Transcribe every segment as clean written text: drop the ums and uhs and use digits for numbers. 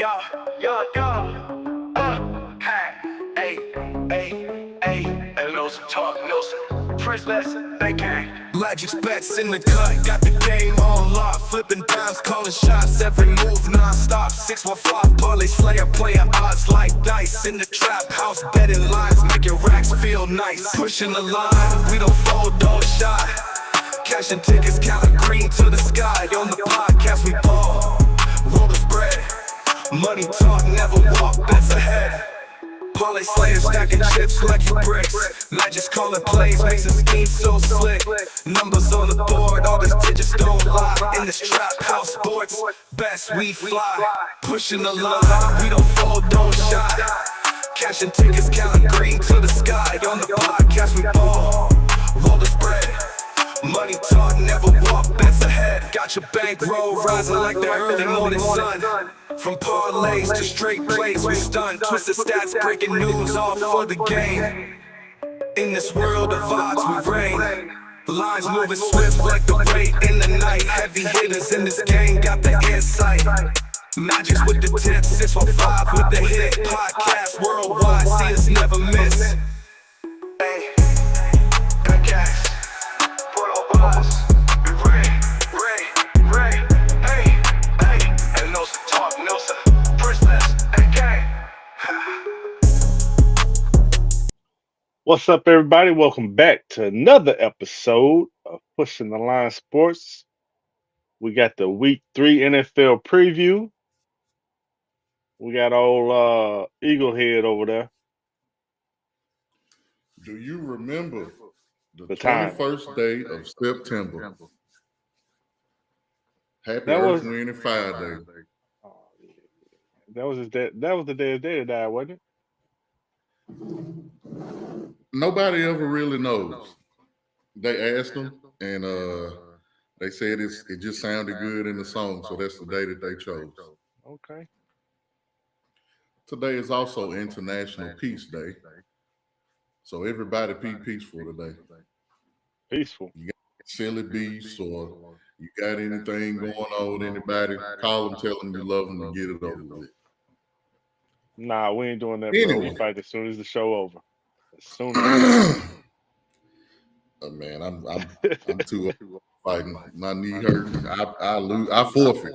Yo, yo, yo. Hey, and no some talk, no some princess, they gang. Magic's bets in the cut, got the game on lock. Flipping dimes, calling shots, every move non-stop. 615 parlay slayer, player odds like dice. In the trap house, betting lines, making racks feel nice. Pushing the line, we don't fold, don't shot. Cashing tickets, counting green to the sky. On the podcast we ball, roll the spread. Money talk, never walk, bets ahead. Parlay slayer stacking chips like you bricks. Magic's calling plays, makes the scheme so slick. Numbers on the board, all these digits don't lie. In this trap house sports, best we fly. Pushing the line, we don't fold, don't shot. Cashing tickets, counting green to the sky. On the podcast we ball, roll the spread. Money talk, never walk, bets ahead. Got your bankroll rising like the early morning sun. From parlays to straight plays, we stun. Twisted stats, breaking news, all for the game. In this world of odds, we reign. Lines moving swift like the rate in the night. Heavy hitters in this game got the insight. Magic's with the tips, 615 with the hit. Podcast worldwide, see us never miss. Hey, got gas. What's up, everybody? Welcome back to another episode of Pushing the Line Sports. We got the Week 3 NFL preview. We got old Eagle Head over there. Do you remember the time. 21st day of September? Happy That Earth, was- Wind, and Fire Day. That was his day. That was the day his daddy died, wasn't it? Nobody ever really knows. They asked him, and they said it just sounded good in the song, so that's the day that they chose. Okay. Today is also International Peace Day, so everybody be peaceful today. Peaceful. Silly beefs or you got anything going on with anybody, call them, tell them you love them, and get it over with. Nah, we ain't doing that, bro. Anyway. We fight as soon as the show over. As soon as Oh, man, I'm too up fighting. My knee hurts. I lose. I forfeit.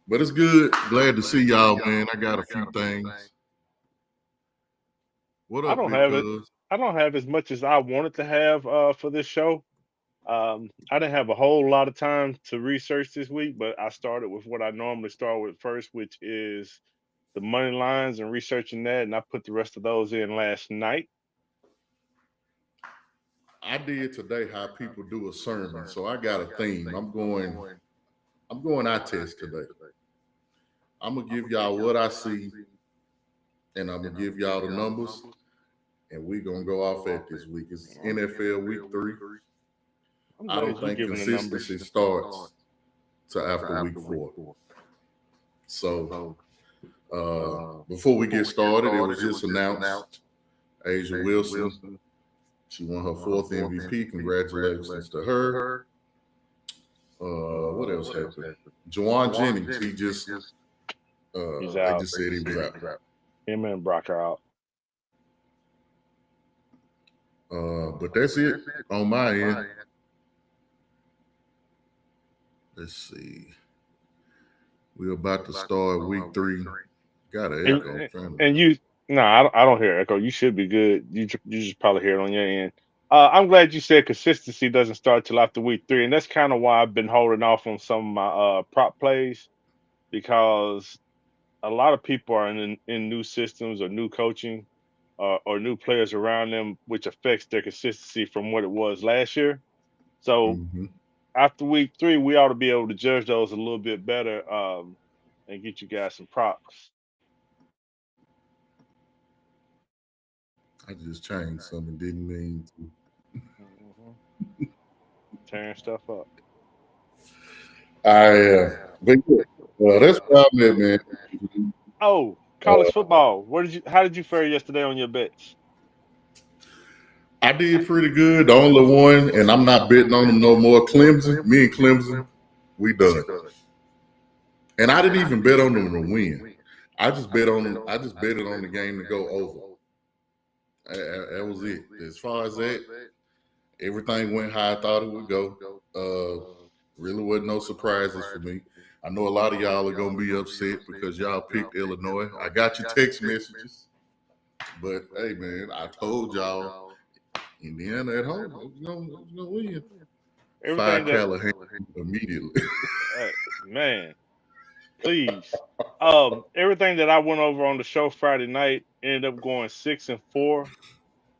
But it's good. Glad to see y'all, man. I got a few things. What up, I don't big have it. cuz? I don't have as much as I wanted to have for this show. I didn't have a whole lot of time to research this week, but I started with what I normally start with first, which is the money lines and researching that, and I put the rest of those in last night. I did today how people do a sermon, so I got a theme. I'm going eye test today. I'm gonna give y'all what I see, and I'm gonna give y'all the numbers, and we're gonna go off at this week. It's NFL Week 3. I'm I glad don't you think giving the numbers. consistency starts till after Week 4. So before we get started, it was just announced Asia Wilson, she won her 4th MVP. Congratulations to her. What else happened? Juwan Jennings, he just He's they out. just said he was out. Him and Brock are out. But that's it on my end. Let's see. We're about to start Week 3. Got an echo. And you, I don't hear echo. You should be good. You just probably hear it on your end. I'm glad you said consistency doesn't start till after Week 3, and that's kind of why I've been holding off on some of my prop plays, because a lot of people are in new systems or new coaching or new players around them, which affects their consistency from what it was last year. So after Week 3, we ought to be able to judge those a little bit better and get you guys some props. I just changed something, didn't mean to. Tearing stuff up. But that's what I'm at, man. Oh, college football. How did you fare yesterday on your bets? I did pretty good. The only one, and I'm not betting on them no more, Clemson. Me and Clemson, we done. And I didn't even bet on them to win. I just bet it on the game to go over. That was it. As far as that, everything went how I thought it would go. Really wasn't no surprises for me. I know a lot of y'all are gonna be upset because y'all picked Illinois. I got your text messages, but hey, man, I told y'all Indiana at home was gonna win. Fire Everything that Callahan immediately. man, please. Everything that I went over on the show Friday night ended up going 6-4 for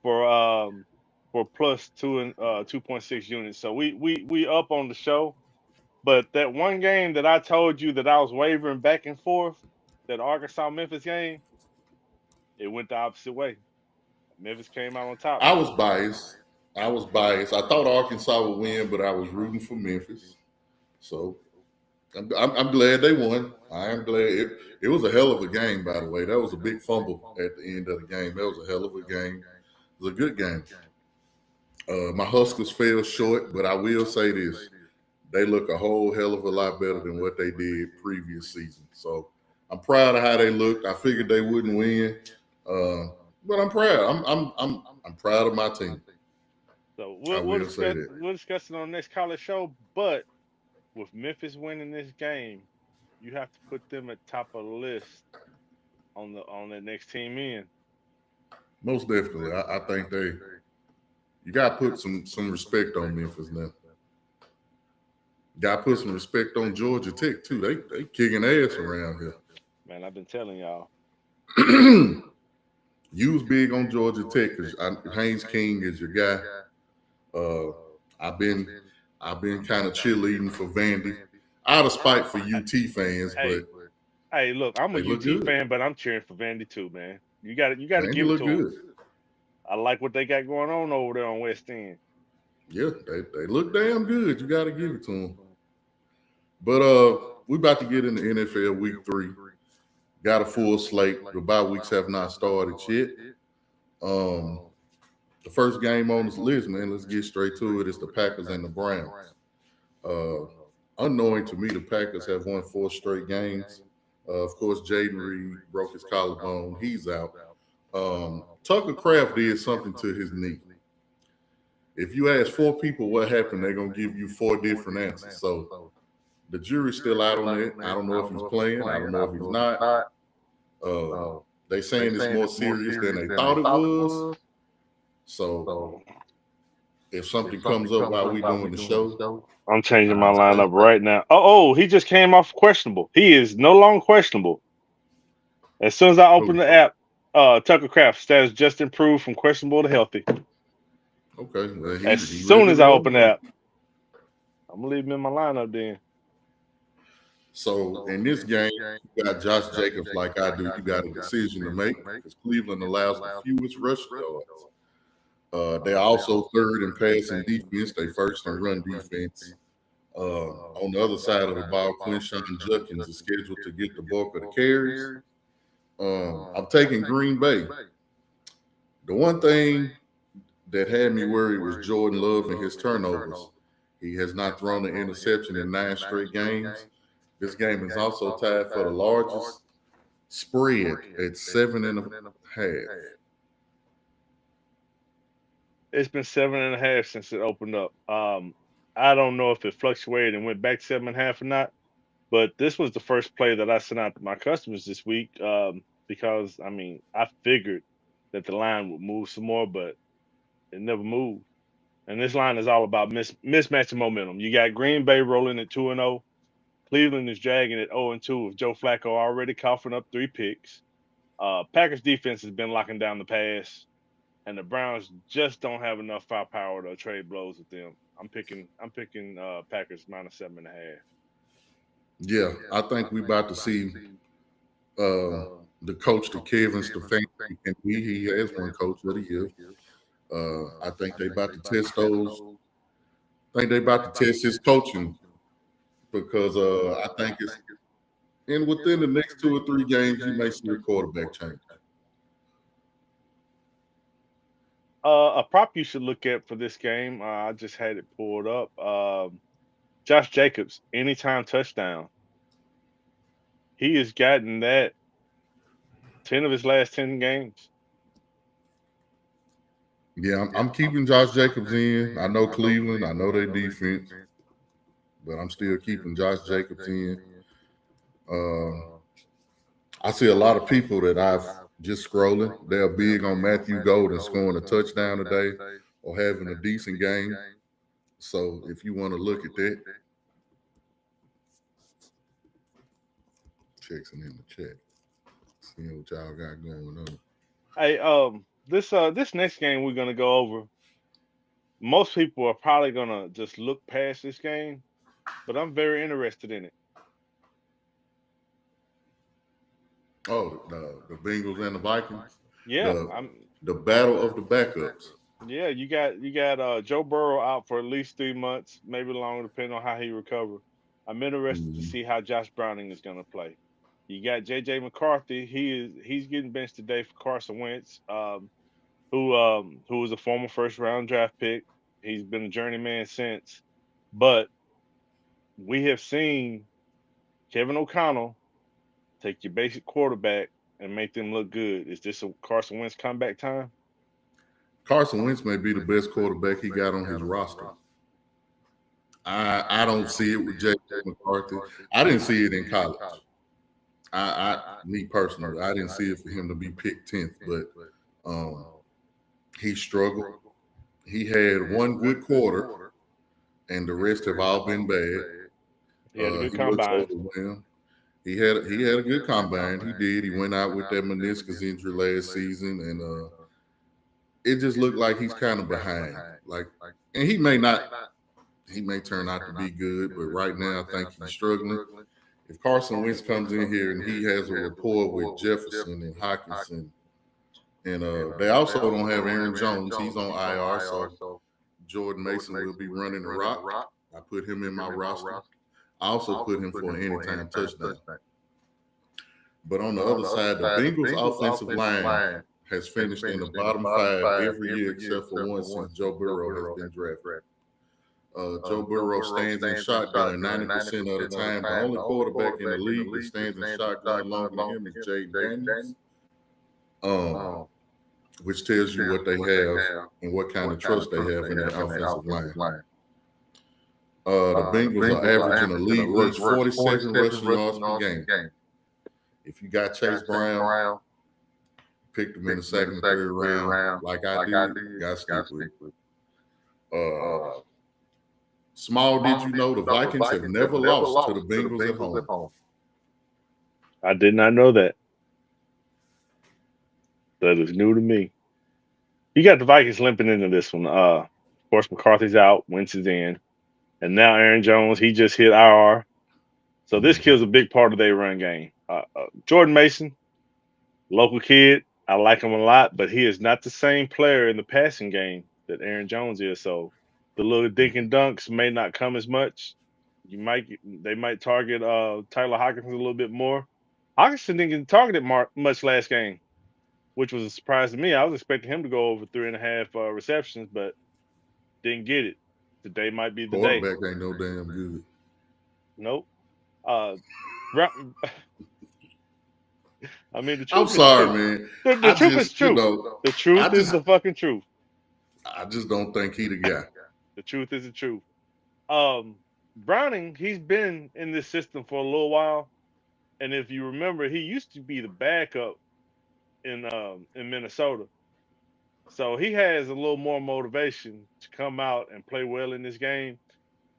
for plus 2.6 units. So we up on the show. But that one game that I told you that I was wavering back and forth, that Arkansas Memphis game, it went the opposite way. Memphis came out on top, I man. was biased. I was biased. I thought Arkansas would win, but I was rooting for Memphis. So I'm glad they won. I am glad. It was a hell of a game, by the way. That was a big fumble at the end of the game. That was a hell of a game. It was a good game. My Huskers fell short, but I will say this. They look a whole hell of a lot better than what they did previous season. So I'm proud of how they looked. I figured they wouldn't win, but I'm proud. I'm proud of my team. So I we'll will say discuss that. we'll discuss it on the next college show. But with Memphis winning this game, you have to put them at top of the list on the next team in. Most definitely. I think you gotta put some respect on Memphis now. Gotta put some respect on Georgia Tech too. They kicking ass around here. Man, I've been telling y'all. You was big on Georgia Tech because Haynes King is your guy. Uh, I've been kind of cheerleading for Vandy, out of spite for UT fans, Hey, but hey, look, I'm a they look UT good. fan, but I'm cheering for Vandy too, man. You got to Vandy give it look to them. good. I like what they got going on over there on West End. Yeah, they look damn good. You got to give it to them. But we about to get into NFL Week 3. Got a full slate. The bye weeks have not started yet. The first game on this list, man, let's get straight to it. It's the Packers and the Browns. Uh, Unknowing to me, the Packers have won 4 straight games. Of course, Jaden Reed broke his collarbone. He's out. Tucker Kraft did something to his knee. If you ask 4 people what happened, they're going to give you 4 different answers. So the jury's still out on it. I don't know if he's playing. I don't know if he's not. Uh, they saying it's more serious than they thought it was. So if something comes up while we doing the show, I'm changing my I'll tell you. lineup right now. He just came off questionable. He is no longer questionable. As soon as I open Who? the app, Tucker Craft status just improved from questionable to healthy. Okay, well As he ready soon to as I roll open the now. app, I'm gonna leave him in my lineup then. So in this game, you got Josh Jacobs like I do. You got a decision to make because Cleveland allows the fewest rushing yards. They're also third in passing defense. They first in run defense. On the other side of the ball, Quinshawn Judkins is scheduled to get the bulk of the carries. I'm taking Green Bay. The one thing that had me worried was Jordan Love and his turnovers. He has not thrown an interception in 9 straight games. This game is also tied for the largest spread at 7.5. It's been 7.5 since it opened up. I don't know if it fluctuated and went back to 7.5 or not, but this was the first play that I sent out to my customers this week. Because I mean, I figured that the line would move some more, but it never moved. And this line is all about mismatching momentum. You got Green Bay rolling at 2-0. Cleveland is dragging at 0-2 with Joe Flacco already coughing up 3 picks. Packers defense has been locking down the pass, and the Browns just don't have enough firepower to trade blows with them. I'm picking Packers minus 7.5. Yeah, I think we about to see the coach to Kevin Stefanski, and he has one coach of the year. I think they about to test those. I think they about to test his coaching because I think it's and within the next 2 or 3 games you may see a quarterback change. A prop you should look at for this game. I just had it pulled up. Josh Jacobs, anytime touchdown. He has gotten that 10 of his last 10 games. Yeah, I'm keeping Josh Jacobs in. I know Cleveland. I know their defense, but I'm still keeping Josh Jacobs in. Um, I see a lot of people that I've just scrolling. They're big on Matthew Golden scoring a touchdown today or having a decent game. So if you want to look at that, checks in the chat, seeing what y'all got going on. Hey, this next game we're gonna go over. Most people are probably gonna just look past this game, but I'm very interested in it. Oh, the Bengals and the Vikings, Yeah, the I'm. the battle of the backups. Yeah, you got Joe Burrow out for at least 3 months, maybe longer, depending on how he recovers. I'm interested to Mhm. see how Josh Browning is going to play. You got J.J. McCarthy. He's getting benched today for Carson Wentz, who was a former first round draft pick. He's been a journeyman since, but we have seen Kevin O'Connell take your basic quarterback and make them look good. Is this a Carson Wentz comeback time? Carson Wentz may be the best quarterback he got on his roster. I don't see it with J.J. McCarthy. I didn't see it in college. Me personally, I didn't see it for him to be picked 10th, but um, he struggled. He had one good quarter, and the rest have all been bad. He had a good He looks combine. overwhelmed. He had a good combine. He did. He went out with that meniscus injury last season, and it just looked like he's kind of behind. Like, and he may not. He may turn out to be good, but right now I think he's struggling. If Carson Wentz comes in here and he has a rapport with Jefferson and Hawkinson, and they also don't have Aaron Jones, he's on IR, so Jordan Mason will be running the rock. I put him in my roster. I also put him for an anytime touchdown. But on the other side, the Bengals' offensive line has finished in the bottom five every year except for one since Joe Burrow has been drafted. Joe Burrow stands in shotgun 90% of the time. The only quarterback in the league that stands in shotgun longer than him is Jaden Daniels, um, which tells you what they have and what kind of trust they have in their offensive line. The Bengals are averaging a league worst 47 rushing yards per game. If you got Chase Brown, picked him in the second and third round, like I did, got to stick with him. Small did you know the Vikings have never lost to the Bengals at home. I did not know that. That is new to me. You got the Vikings limping into this one. Of course, McCarthy's out, Wentz is in, and now Aaron Jones, he just hit IR. So this kills a big part of their run game. Jordan Mason, local kid, I like him a lot, but he is not the same player in the passing game that Aaron Jones is. So the little dink and dunks may not come as much. They might target Tyler Hawkins a little bit more. Hawkinson didn't get targeted much last game, which was a surprise to me. I was expecting him to go over 3.5 receptions, but didn't get it. Today might be the day. Quarterback ain't no damn good. Nope. Uh, Brown, I mean, the I'm truth is sorry, true. man. The I truth is just, true. The I truth is just, the fucking truth. I just don't think he the guy. The truth is the truth. Um, Browning, he's been in this system for a little while, and if you remember, he used to be the backup in Minnesota. So he has a little more motivation to come out and play well in this game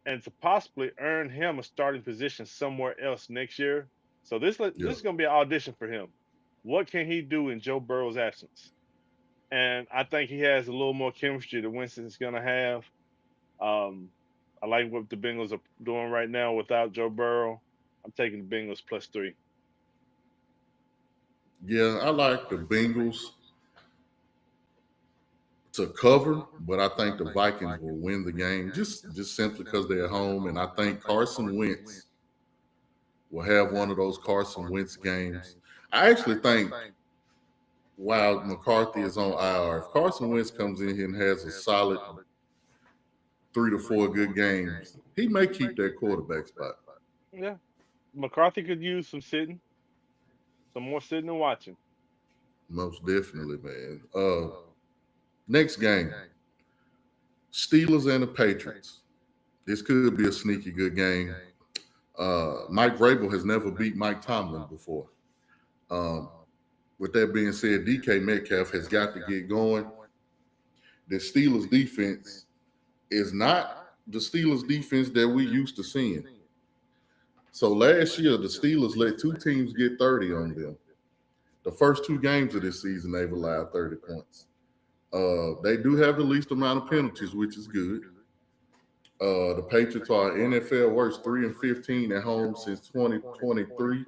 and to possibly earn him a starting position somewhere else next year. So Yeah. this is going to be an audition for him. What can he do in Joe Burrow's absence? And I think he has a little more chemistry than Winston's going to have. Um, I like what the Bengals are doing right now without Joe Burrow. I'm taking the Bengals +3. Yeah, I like the Bengals to cover, but I think the Vikings will win the game just simply because they're at home. And I think Carson Wentz will have one of those Carson Wentz games. I actually think while McCarthy is on IR, if Carson Wentz comes in here and has a solid 3 to 4 good games, he may keep that quarterback spot. Yeah. McCarthy could use some sitting, some more sitting and watching. Most definitely, man. Next game, Steelers and the Patriots. This could be a sneaky good game. Mike Vrabel has never beat Mike Tomlin before. Um, with that being said, DK Metcalf has got to get going. The Steelers defense is not the Steelers defense that we used to seeing. So last year, the Steelers let two teams get 30 on them. The first two games of this season, they've allowed 30 points. They do have the least amount of penalties, which is good. The Patriots are NFL worst 3-15 at home since 2023.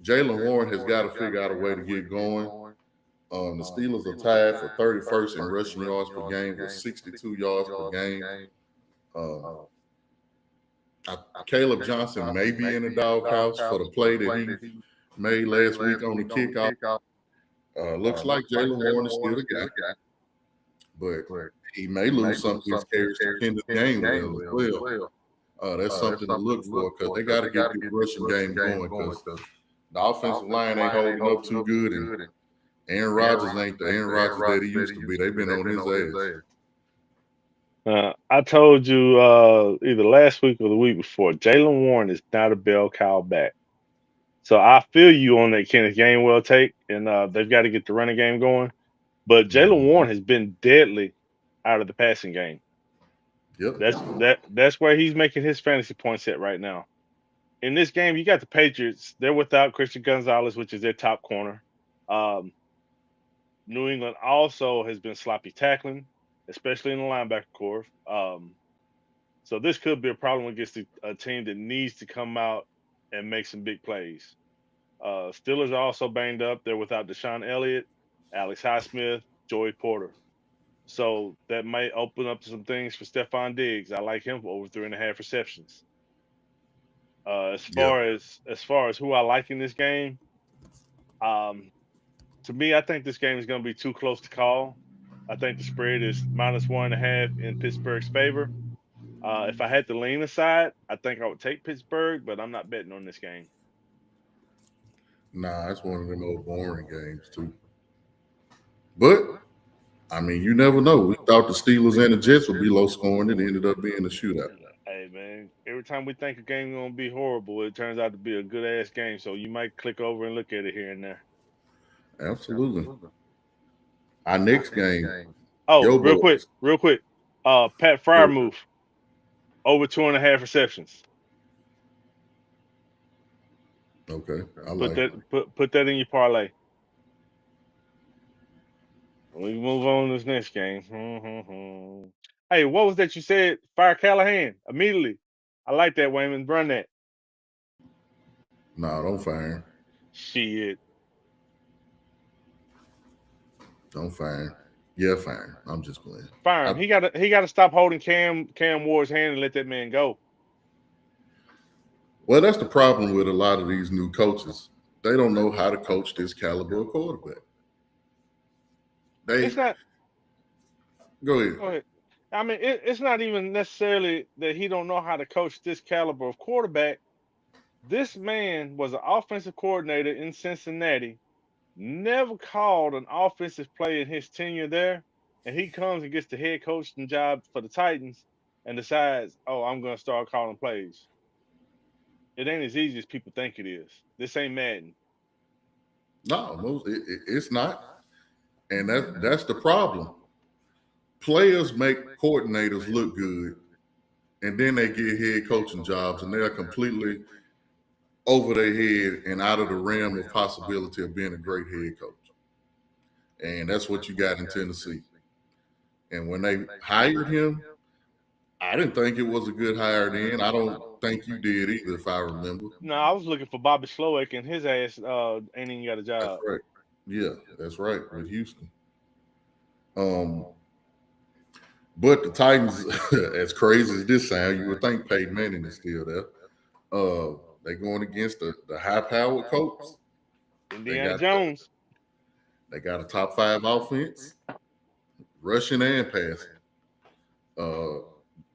Jalen Warren has got to figure out a way to get going. The Steelers are tied for 31st in rushing yards per game with 62 yards per game. Caleb Johnson may be in the doghouse for the play that he made last week on the kickoff. Looks like Jalen Warren is still the guy, but he may lose some of his carries to Kendall Gainwell as well. That's something to look for because they got to get the rushing game going because the offensive line ain't holding up too good, and Aaron Rodgers ain't the Aaron Rodgers that he used to be. They've been on his ass. I told you either last week or the week before, Jalen Warren is not a bell cow back. So I feel you on that Kenneth Gainwell take, and they've got to get the running game going. But Jalen Warren has been deadly out of the passing game. Yep. That's where he's making his fantasy points at right now. In this game, you got the Patriots. They're without Christian Gonzalez, which is their top corner. New England also has been sloppy tackling, especially in the linebacker corps. So this could be a problem against a team that needs to come out and make some big plays. Steelers are also banged up. They're without Deshaun Elliott, Alex Highsmith, Joey Porter. So that might open up some things for Stephon Diggs. I like him for over 3.5 receptions. As far as who I like in this game, to me, I think this game is going to be too close to call. I think the spread is -1.5 in Pittsburgh's favor. If I had to lean aside, I think I would take Pittsburgh, but I'm not betting on this game. Nah, it's one of them old boring games too. But I mean, you never know. We thought the Steelers and the Jets would be low scoring. It ended up being a shootout. Hey man, every time we think a game's gonna be horrible, it turns out to be a good ass game. So you might click over and look at it here and there. Absolutely. Our next game. Oh, real quick. Pat Fryer move over 2.5 receptions. Okay, put that in your parlay. We move on to this next game. Hey, what was that you said? Fire Callahan immediately. I like that, Wayman. Run that. Nah, don't fire him. Shit. Don't fire him. Yeah, fire him. I'm just playing. Fire him. He gotta stop holding Cam Ward's hand and let that man go. Well, that's the problem with a lot of these new coaches. They don't know how to coach this caliber of quarterback. It's not. Go ahead. Go ahead. I mean, it's not even necessarily that he don't know how to coach this caliber of quarterback. This man was an offensive coordinator in Cincinnati, never called an offensive play in his tenure there, and he comes and gets the head coaching job for the Titans and decides, oh, I'm going to start calling plays. It ain't as easy as people think it is. This ain't Madden. No, it's not. And that's the problem. Players make coordinators look good, and then they get head coaching jobs, and they're completely over their head and out of the realm of possibility of being a great head coach. And that's what you got in Tennessee. And when they hired him, I didn't think it was a good hire then. I don't think you did either, if I remember. No, I was looking for Bobby Slowick, and his ass ain't even got a job. That's right. Yeah, that's right, with Houston. But the Titans, as crazy as this sounds, you would think Peyton Manning is still there. They're going against the high-powered Colts. Indiana Jones. They got a top 5 offense, rushing and passing.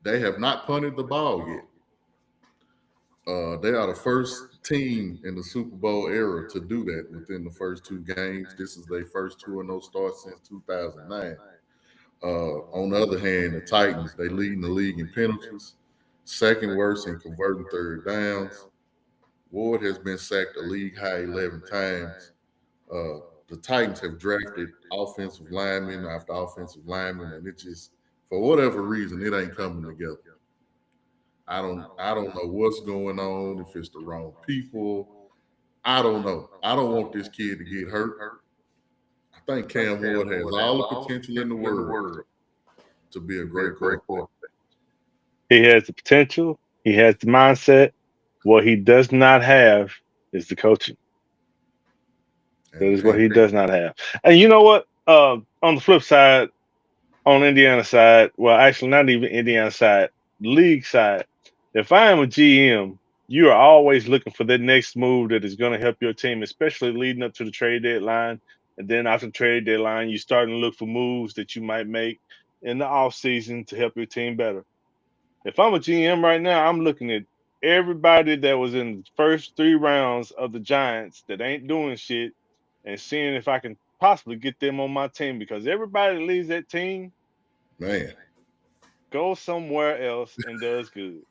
They have not punted the ball yet. They are the first team in the Super Bowl era to do that within the first two games. This is their first 2-0 start since 2009. On the other hand, the Titans, they lead in the league in penalties, second worst in converting third downs. Ward has been sacked a league high 11 times. The Titans have drafted offensive linemen after offensive linemen, and it just, for whatever reason, it ain't coming together. I don't know what's going on, if it's the wrong people. I don't know. I don't want this kid to get hurt. I think Cam Ward has all the potential in the world to be a great quarterback. He has the potential. He has the mindset. What he does not have is the coaching. That is what he does not have. And you know what? On the flip side, on Indiana side, well, actually, not even Indiana side, league side. If I am a GM, you are always looking for the next move that is going to help your team, especially leading up to the trade deadline. And then after the trade deadline, you're starting to look for moves that you might make in the off season to help your team better. If I'm a GM right now, I'm looking at everybody that was in the first 3 rounds of the Giants that ain't doing shit and seeing if I can possibly get them on my team because everybody that leaves that team Man, goes somewhere else and does good.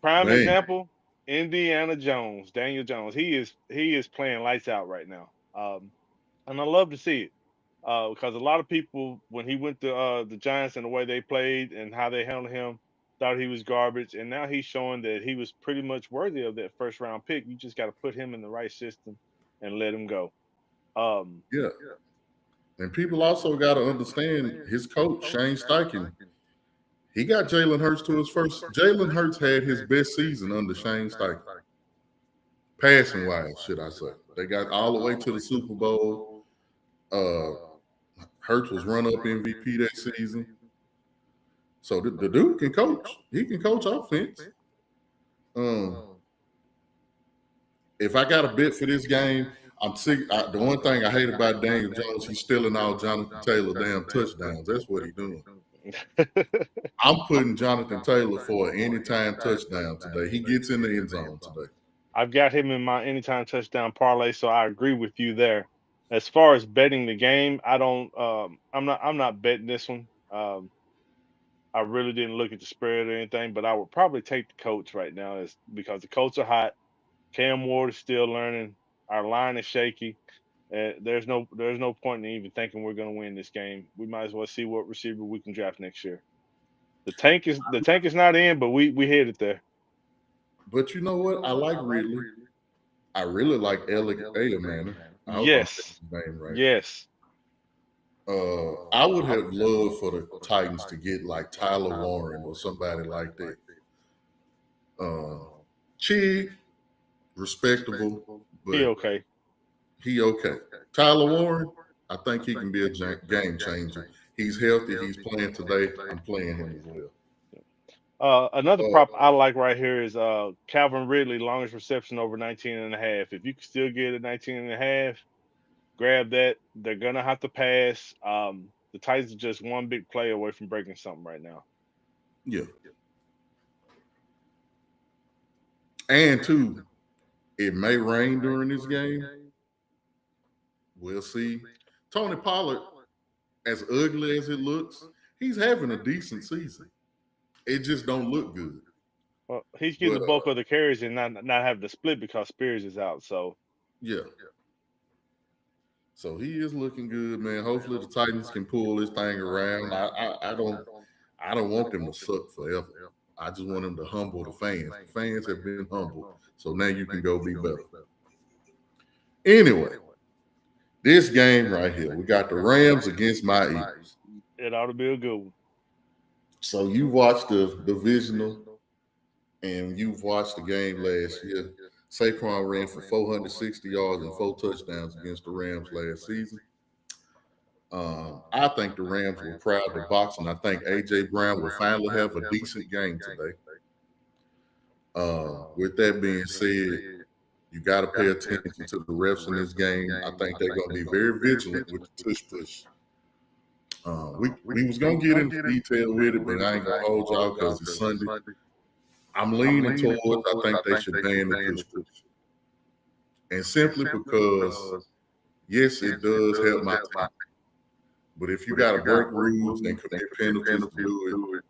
Prime man, example, Indiana Jones, Daniel Jones. He is playing lights out right now. And I love to see it. Because a lot of people, when he went to the Giants and the way they played and how they handled him, thought he was garbage. And now he's showing that he was pretty much worthy of that first round pick. You just got to put him in the right system and let him go. Um, yeah. And people also got to understand his coach, Shane Steichen. He got Jalen Hurts to his first. Jalen Hurts had his best season under Shane Steichen. Passing wise, should I say. They got all the way to the Super Bowl. Hurts was run-up MVP that season. So the dude can coach. He can coach offense. If I got a bet for this game, I'm sick. The one thing I hate about Daniel Jones, he's stealing all Jonathan Taylor damn touchdowns. That's what he's doing. I'm putting Jonathan Taylor for an anytime touchdown today. He gets in the end zone today. I've got him in my anytime touchdown parlay, so I agree with you there. As far as betting the game, I don't. I'm not betting this one. I really didn't look at the spread or anything, but I would probably take the Colts right now, is because the Colts are hot. Cam Ward is still learning. Our line is shaky. There's no point in even thinking we're going to win this game. We might as well see what receiver we can draft next year. The tank is not in, but we headed there. But you know what? I like Ridley. I really like Alec Manor. I hope I'm saying Yes, his name right. yes. I would have loved for the Titans to get like Tyler Warren or somebody like that. Cheap, respectable, but He okay. he okay. Tyler Warren, I think he can be a game changer. He's healthy. He's playing today. I'm playing him as well. Another prop I like right here is Calvin Ridley, longest reception over 19 and a half. If you can still get a 19 and a half, grab that. They're gonna have to pass. The Titans are just one big play away from breaking something right now. Yeah. And two, it may rain during this game. We'll see. Tony Pollard, as ugly as it looks, he's having a decent season. It just don't look good. Well, he's getting But the bulk of the carries and not having to split because Spears is out. So yeah. So he is looking good, man. Hopefully the Titans can pull this thing around. I don't want them to suck forever. I just want them to humble the fans. The fans have been humbled. So now you can go be better. Anyway, this game right here, we got the Rams against my Eagles. it ought to be a good one. So you watched the divisional and you've watched the game last year. Saquon ran for 460 yards and 4 touchdowns against the Rams last season. I think the Rams will crowd the box, and I think A.J. Brown will finally have a decent game today. With that being said, you got to pay attention to the refs in this game. I think they're going to be very vigilant with the tush push. We was going to get into detail with it, but I ain't going to hold y'all because it's Sunday. I'm leaning towards I think they should ban the push push. And simply because, yes, it does help my team. But if you got to break rules and commit penalties to do it,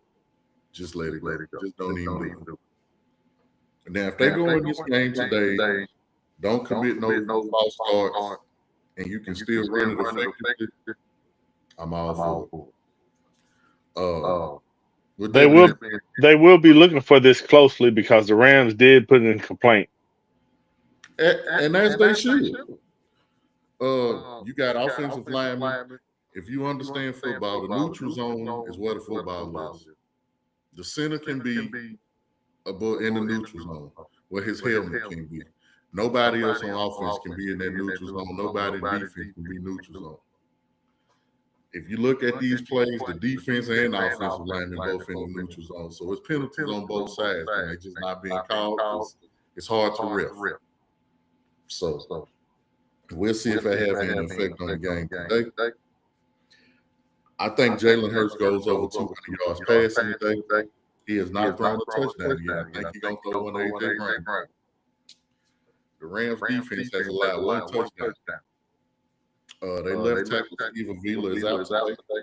just let it go. Just don't even do it. Now, if they go in this game today, don't commit no false starts, and you can still run it effectively, I'm all for it. With They that will being, they will be looking for this closely because the Rams did put in a complaint. and as they should. You got offensive linemen. If you understand football, the neutral zone is where the football is. The center can be above in the neutral zone, where his helmet can be. Nobody else on offense can be in that neutral zone. Nobody in defense can be neutral zone. If you look at these plays, the defense and offensive linemen both in the neutral zone. So it's penalties on both sides, and they're just not being called because it's hard to ref. So we'll see if they have any effect on the game today. I think Jalen Hurts goes over 200 yards passing today. He has not thrown a touchdown yet. I think he's going to throw one to A.J. Brown. The Rams defense has allowed one touchdown. They left tackle Steve Avila is out today.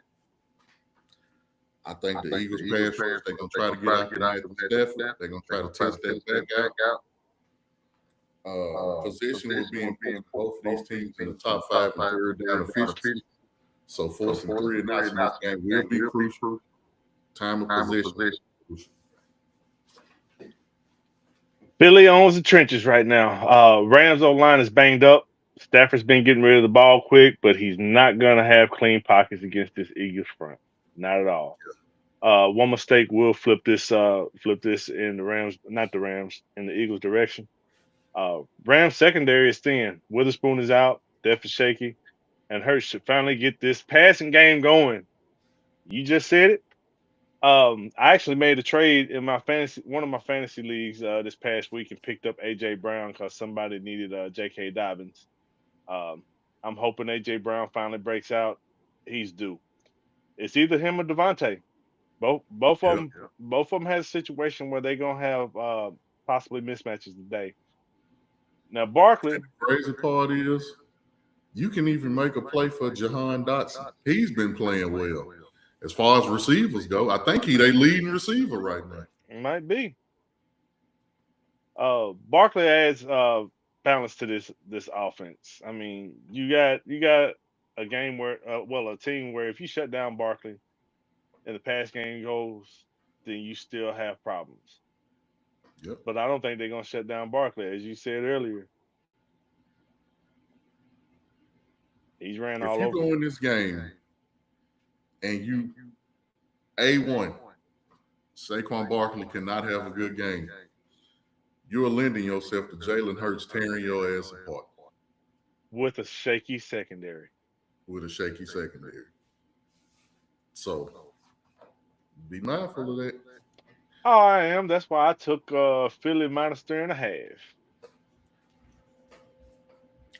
I think the Eagles pass rush, they're going to try to get after Matthew Stafford. They're going to try to test that back out. Position will be important for both of these teams in the top 5 and third down efficiency. So 4th and 3 and outs in this game will be crucial. Time of position. Philly owns the trenches right now. Rams O-line is banged up. Stafford's been getting rid of the ball quick, but he's not gonna have clean pockets against this Eagles front. Not at all. One mistake will flip this in the Rams, not the Rams, in the Eagles' direction. Rams secondary is thin. Witherspoon is out. Depth is shaky, and Hurts should finally get this passing game going. You just said it. I actually made a trade in one of my fantasy leagues this past week and picked up AJ Brown because somebody needed J.K. Dobbins. Um, I'm hoping AJ Brown finally breaks out. He's due. It's either him or Devontae. Both of them has a situation where they're gonna have possibly mismatches today. Now Barkley, And the crazy part is, you can even make a play for Jahan Dotson. He's been playing well. As far as receivers go, I think he's their leading receiver right now. might be. Barkley adds balance to this offense. I mean, you got a game where a team where if you shut down Barkley and the pass game goes, then you still have problems. Yep. But I don't think they're gonna shut down Barkley, as you said earlier. He's ran If all you over. go in this game and you A1, Saquon Barkley cannot have a good game, you're lending yourself to Jalen Hurts tearing your ass apart With a shaky secondary. with a shaky secondary. So be mindful of that. Oh, I am. That's why I took Philly minus 3.5.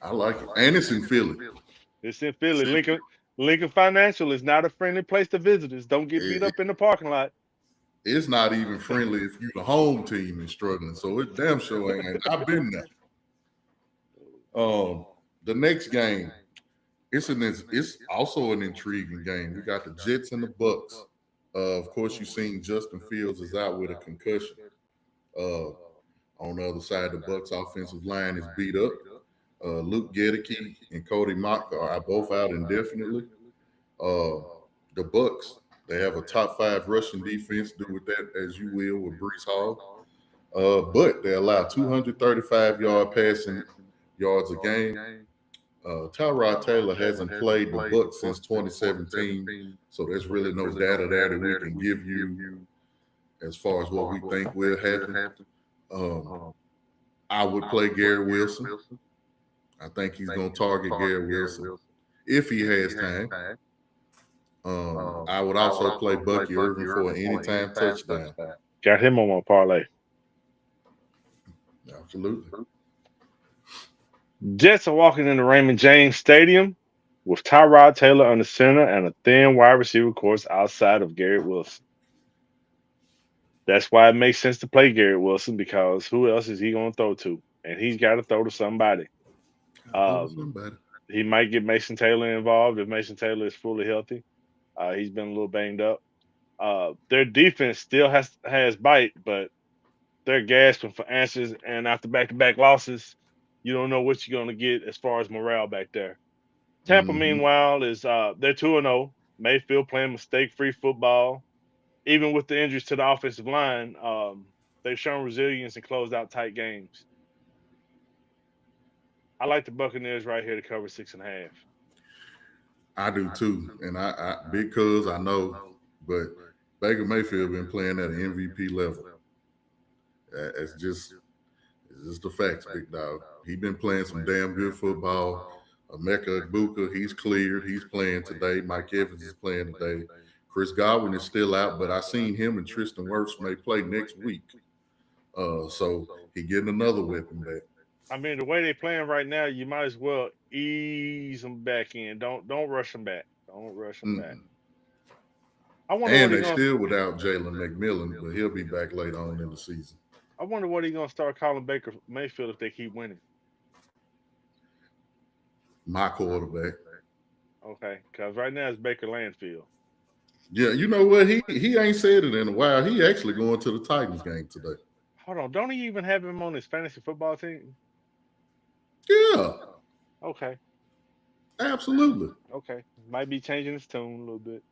I like it. And it's in Philly. It's in Philly. Lincoln Financial is not a friendly place to visitors. Don't get beat up in the parking lot. It's not even friendly if you the home team is struggling. So it damn sure ain't. I've been there. The next game, it's also an intriguing game. We got the Jets and the Bucks. Of course, you've seen Justin Fields is out with a concussion. On the other side, the Bucks offensive line is beat up. Luke Gedeke and Cody Mock are both out indefinitely. The Bucks, they have a top 5 rushing defense. Do with that as you will with Brees Hall. But they allow 235-yard passing yards a game. Tyrod Taylor hasn't played the Bucks since 2017, so there's really no data there that we can give you as far as what we think will happen. I would play Gary Wilson. I think he's going to target Gary Wilson if he has time. I would also play Bucky Irvin for an anytime touchdown. Got him on my parlay. Absolutely. Jets are walking into Raymond James Stadium with Tyrod Taylor on the center and a thin wide receiver course outside of Garrett Wilson. That's why it makes sense to play Garrett Wilson because who else is he going to throw to? And he's got to throw to somebody. Somebody. He might get Mason Taylor involved if Mason Taylor is fully healthy. He's been a little banged up. Their defense still has bite, but they're gasping for answers. And after back-to-back losses, you don't know what you're going to get as far as morale back there. Tampa, Mm-hmm. meanwhile, is they're 2-0. Mayfield playing mistake-free football. Even with the injuries to the offensive line, they've shown resilience and closed out tight games. I like the Buccaneers right here to cover 6.5. I do too, and I because I know, but Baker Mayfield been playing at an MVP level. It's just the facts, big dog. He been playing some damn good football. Emeka Egbuka, he's cleared. He's playing today. Mike Evans is playing today. Chris Godwin is still out, but I seen him and Tristan Wirfs may play next week. So he getting another weapon back. I mean, the way they're playing right now, you might as well ease them back in. Don't rush them back. Don't rush them back. Mm-mm. I wonder what And he they going. still without Jalen McMillan, but he'll be back later on in the season. I wonder what he going to start calling Baker Mayfield if they keep winning. My quarterback. Okay, because right now it's Baker Landfield. Yeah, you know what? He ain't said it in a while. He actually going to the Titans game today. Hold on, don't he even have him on his fantasy football team? Yeah, Okay, absolutely. okay, might be changing his tune a little bit.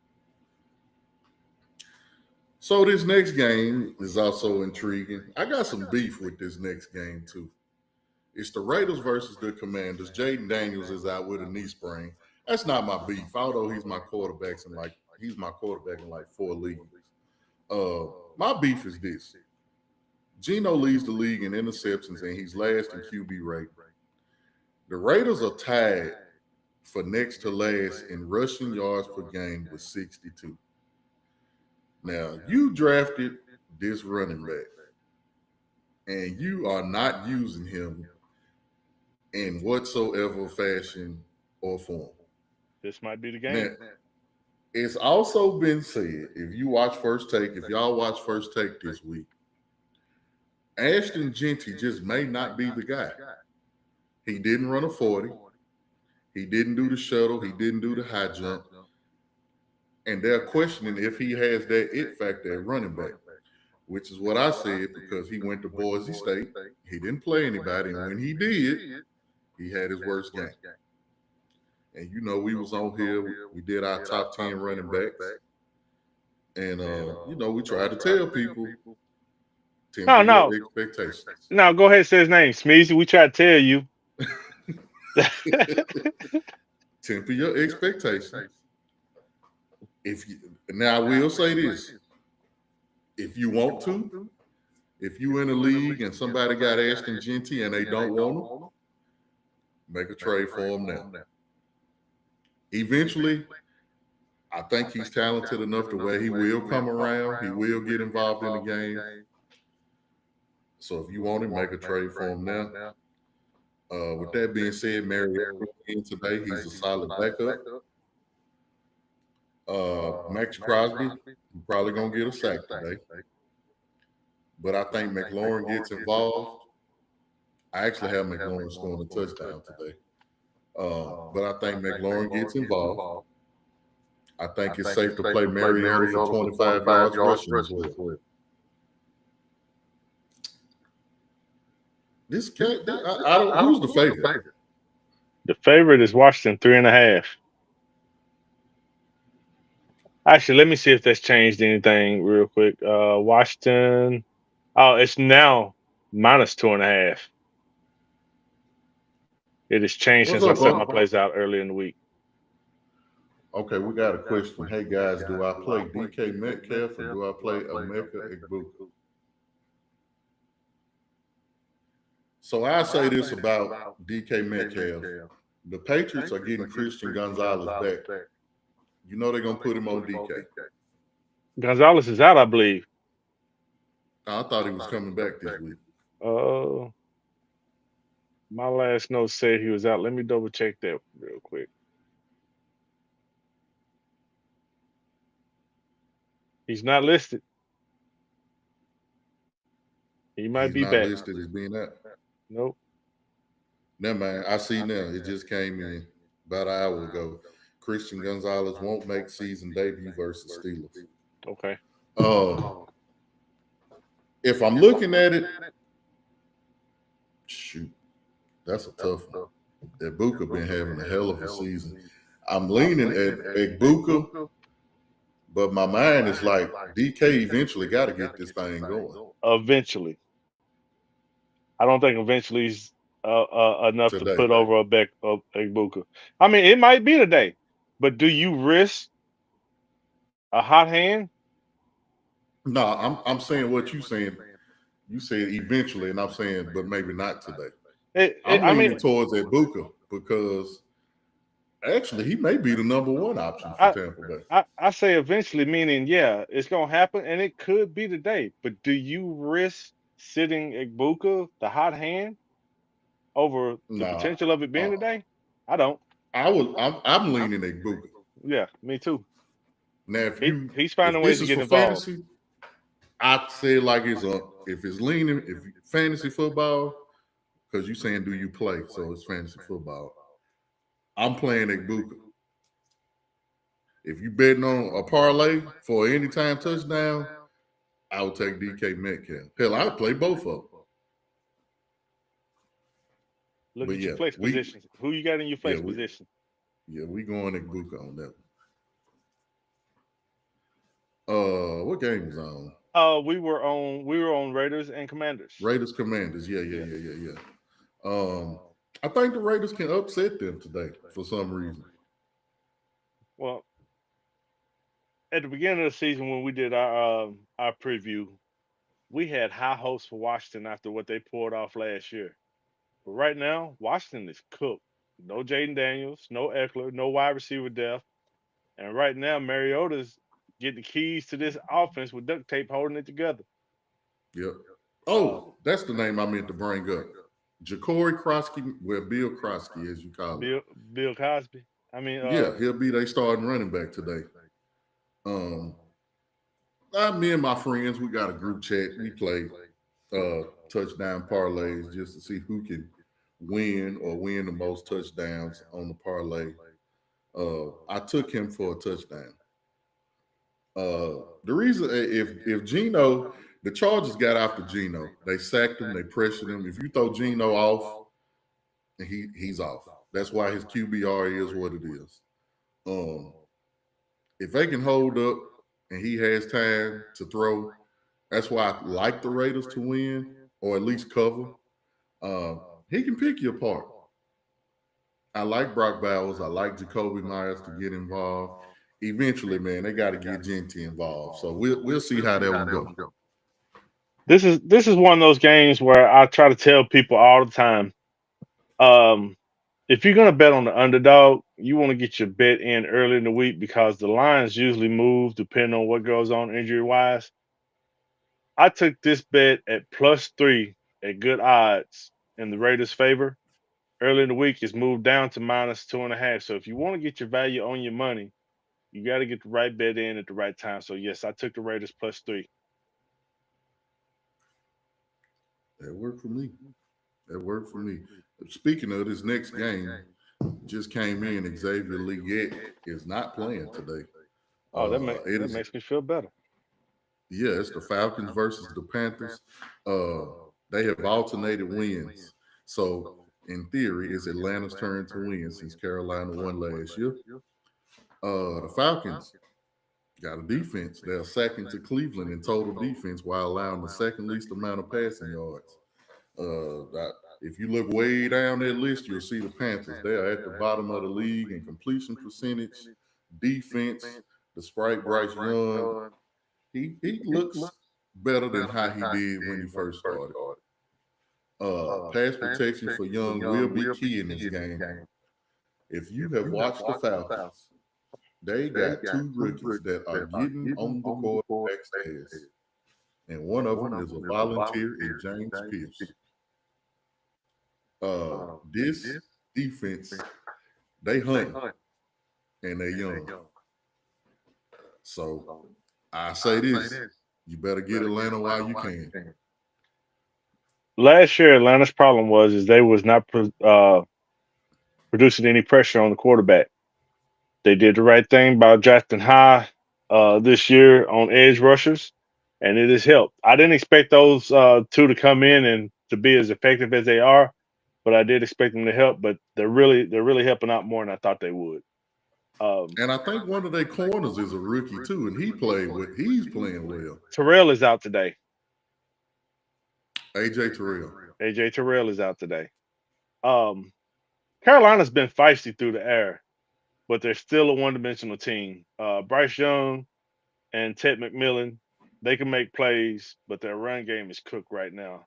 So this next game is also intriguing. I got some beef with this next game too. It's the Raiders versus the Commanders. Jaden Daniels is out with a knee sprain. That's not my beef, although he's my quarterback in like 4 leagues. My beef is this. Geno leads the league in interceptions and he's last in QB rate. The Raiders are tied for next to last in rushing yards per game with 62. Now, you drafted this running back and you are not using him in whatsoever fashion or form. This might be the Now, game. it's also been said, if you watch First Take, if y'all watch First Take this week, Ashton Genty just may not be the guy. He didn't run a 40. He didn't do the shuttle. He didn't do the high jump. And they're questioning if he has that it factor at running back, which is what I said because he went to Boise State. He didn't play anybody. And when he did, he had his worst game. And you know, we was on here, we did our top 10 running backs. And, we tried to tell people, temper No, your no, expectations. no. Go ahead, and say his name, Smeezy. We try to tell you. Temper your expectations. Now I will say this. If you want to, if you in a league and somebody got Ashton Genty and they don't want him, make a trade for him now. Eventually, I think he's talented enough to where he will come around. He will get involved in the game. So if you want him, make a trade for him now. With that being said, Mariota in today, he's a solid backup. Max Crosby, probably gonna get a sack today. But I think McLaurin gets involved. I actually have McLaurin scoring a touchdown today. But I think McLaurin gets involved. I think it's safe to play Mariota for 25 yards rushing as well. This cat, I don't. Who's the favorite? The favorite is Washington 3.5. Actually, let me see if that's changed anything real quick. Washington. Oh, it's now -2.5. It has changed What's since I up, set my Unc? plays out earlier in the week. Okay, we got a question. Hey guys, do I play DK Metcalf or do I play Emeka Egbuka? So I say this about DK Metcalf. The Patriots are getting Christian Gonzalez back. You know they're gonna put him on DK. Gonzalez is out, I believe. I thought he was coming back this week. Uh, my last note said he was out. Let me double check that real quick. He's not listed. He might He's be not back. listed as being out. Nope. Never mind. I see now. It just came in about an hour ago. Christian Gonzalez won't make season debut versus Steelers. Okay. If I'm looking at it, shoot, that's a tough one. Ibuka been having a hell of a season. I'm leaning at Ibuka, but my mind is like DK eventually got to get this thing going. Eventually. I don't think eventually is enough to Today. put over a Ibuka. I mean, it might be today, but do you risk a hot hand? No, I'm saying what you saying. You said eventually, and I'm saying, but maybe not today. I'm I leaning mean, towards Ibuka because actually he may be the number one option for I, Tampa Bay. I say eventually, meaning yeah, it's gonna happen, and it could be today. But do you risk sitting Ibuka, the hot hand, over the Nah, potential of it being today? I don't. I'm leaning Ibuka. Yeah, me too. Now, He's if finding ways this to is get for involved. fantasy, I'd say like if it's leaning if fantasy football, because you saying do you play, so it's fantasy football. I'm playing Ibuka. If you betting on a parlay for an anytime touchdown, I would take DK Metcalf. Hell, I would play both of them. Look But at your yeah, flex positions. Who you got in your flex we position? we going Ibuka on that one. What game is on? We were on Raiders and Commanders. Raiders Commanders. Yeah. I think the Raiders can upset them today for some reason. Well, at the beginning of the season when we did our preview, we had high hopes for Washington after what they pulled off last year. But right now, Washington is cooked. No Jaden Daniels, no Eckler, no wide receiver depth, and right now Mariota's getting the keys to this offense with duct tape holding it together. Yep. Oh, that's the name I meant to bring up. Ja'Cory Krosky, well, Bill Krosky, as you call it. Bill Bill Cosby. I mean, Yeah, he'll be their starting running back today. Me and my friends, we got a group chat. We play touchdown parlays just to see who can win the most touchdowns on the parlay. I took him for a touchdown. The reason if Geno, the Chargers got after Geno, they sacked him, they pressured him. If you throw Geno off, he's off. That's why his QBR is what it is. If they can hold up and he has time to throw, that's why I like the Raiders to win or at least cover. He can pick you apart. I like Brock Bowers. I like Jacoby Myers to get involved. Eventually, man, they got to get Genty involved. So we'll see how that one go. this is one of those games where I try to tell people all the time. Um, if you're gonna bet on the underdog, you want to get your bet in early in the week because the lines usually move depending on what goes on injury wise. I took this bet at +3 at good odds in the Raiders' favor. Early in the week, it's moved down to -2.5. So if you want to get your value on your money, you got to get the right bet in at the right time. So yes, I took the Raiders +3. That worked for me. That worked for me. Speaking of this next game, just came in. Xavier Leggett is not playing today. Oh, It that is, makes me feel better. yeah, it's the Falcons versus the Panthers. They have alternated wins. So, in theory, it's Atlanta's turn to win since Carolina won last year. The Falcons got a defense. They're second to Cleveland in total defense while allowing the second least amount of passing yards. If you look way down that list, you'll see the Panthers. They are at the bottom of the league in completion percentage, defense. Despite Bryce Young, he looks better than how he did when he first started. Pass protection for Young will be key in this game. If you have watched the Falcons, they got two rookies that are getting on the quarterback's ass, and one of them is a volunteer in James Pierce. This defense, they hunt and they young. So I say this: you better get Atlanta while you can. last year Atlanta's problem was they was not producing any pressure on the quarterback. They did the right thing by drafting high this year on edge rushers, and it has helped. I didn't expect those two to come in and to be as effective as they are, but I did expect them to help. But they're really helping out more than I thought they would. And I think one of their corners is a rookie too, and he's playing well. Terrell is out today. AJ Terrell. AJ Terrell is out today. Um, Carolina's been feisty through the air, but they're still a one-dimensional team. Bryce Young and Ted McMillan, they can make plays, but their run game is cooked right now.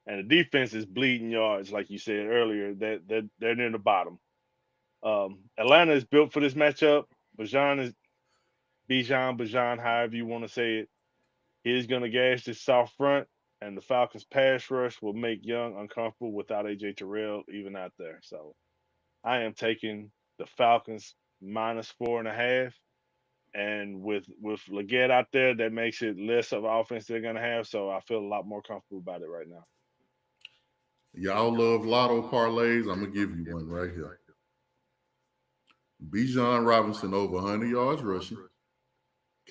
And the defense is bleeding yards, like you said earlier. They're near the bottom. Atlanta is built for this matchup. Bijan, however you want to say it. He's going to gas this soft front, and the Falcons' pass rush will make Young uncomfortable without AJ Terrell even out there. So I am taking the Falcons -4.5. And with Leggett out there, that makes it less of offense they're gonna have. So I feel a lot more comfortable about it right now. Y'all love lotto parlays. I'm gonna give you one right here. Bijan Robinson over 100 yards rushing.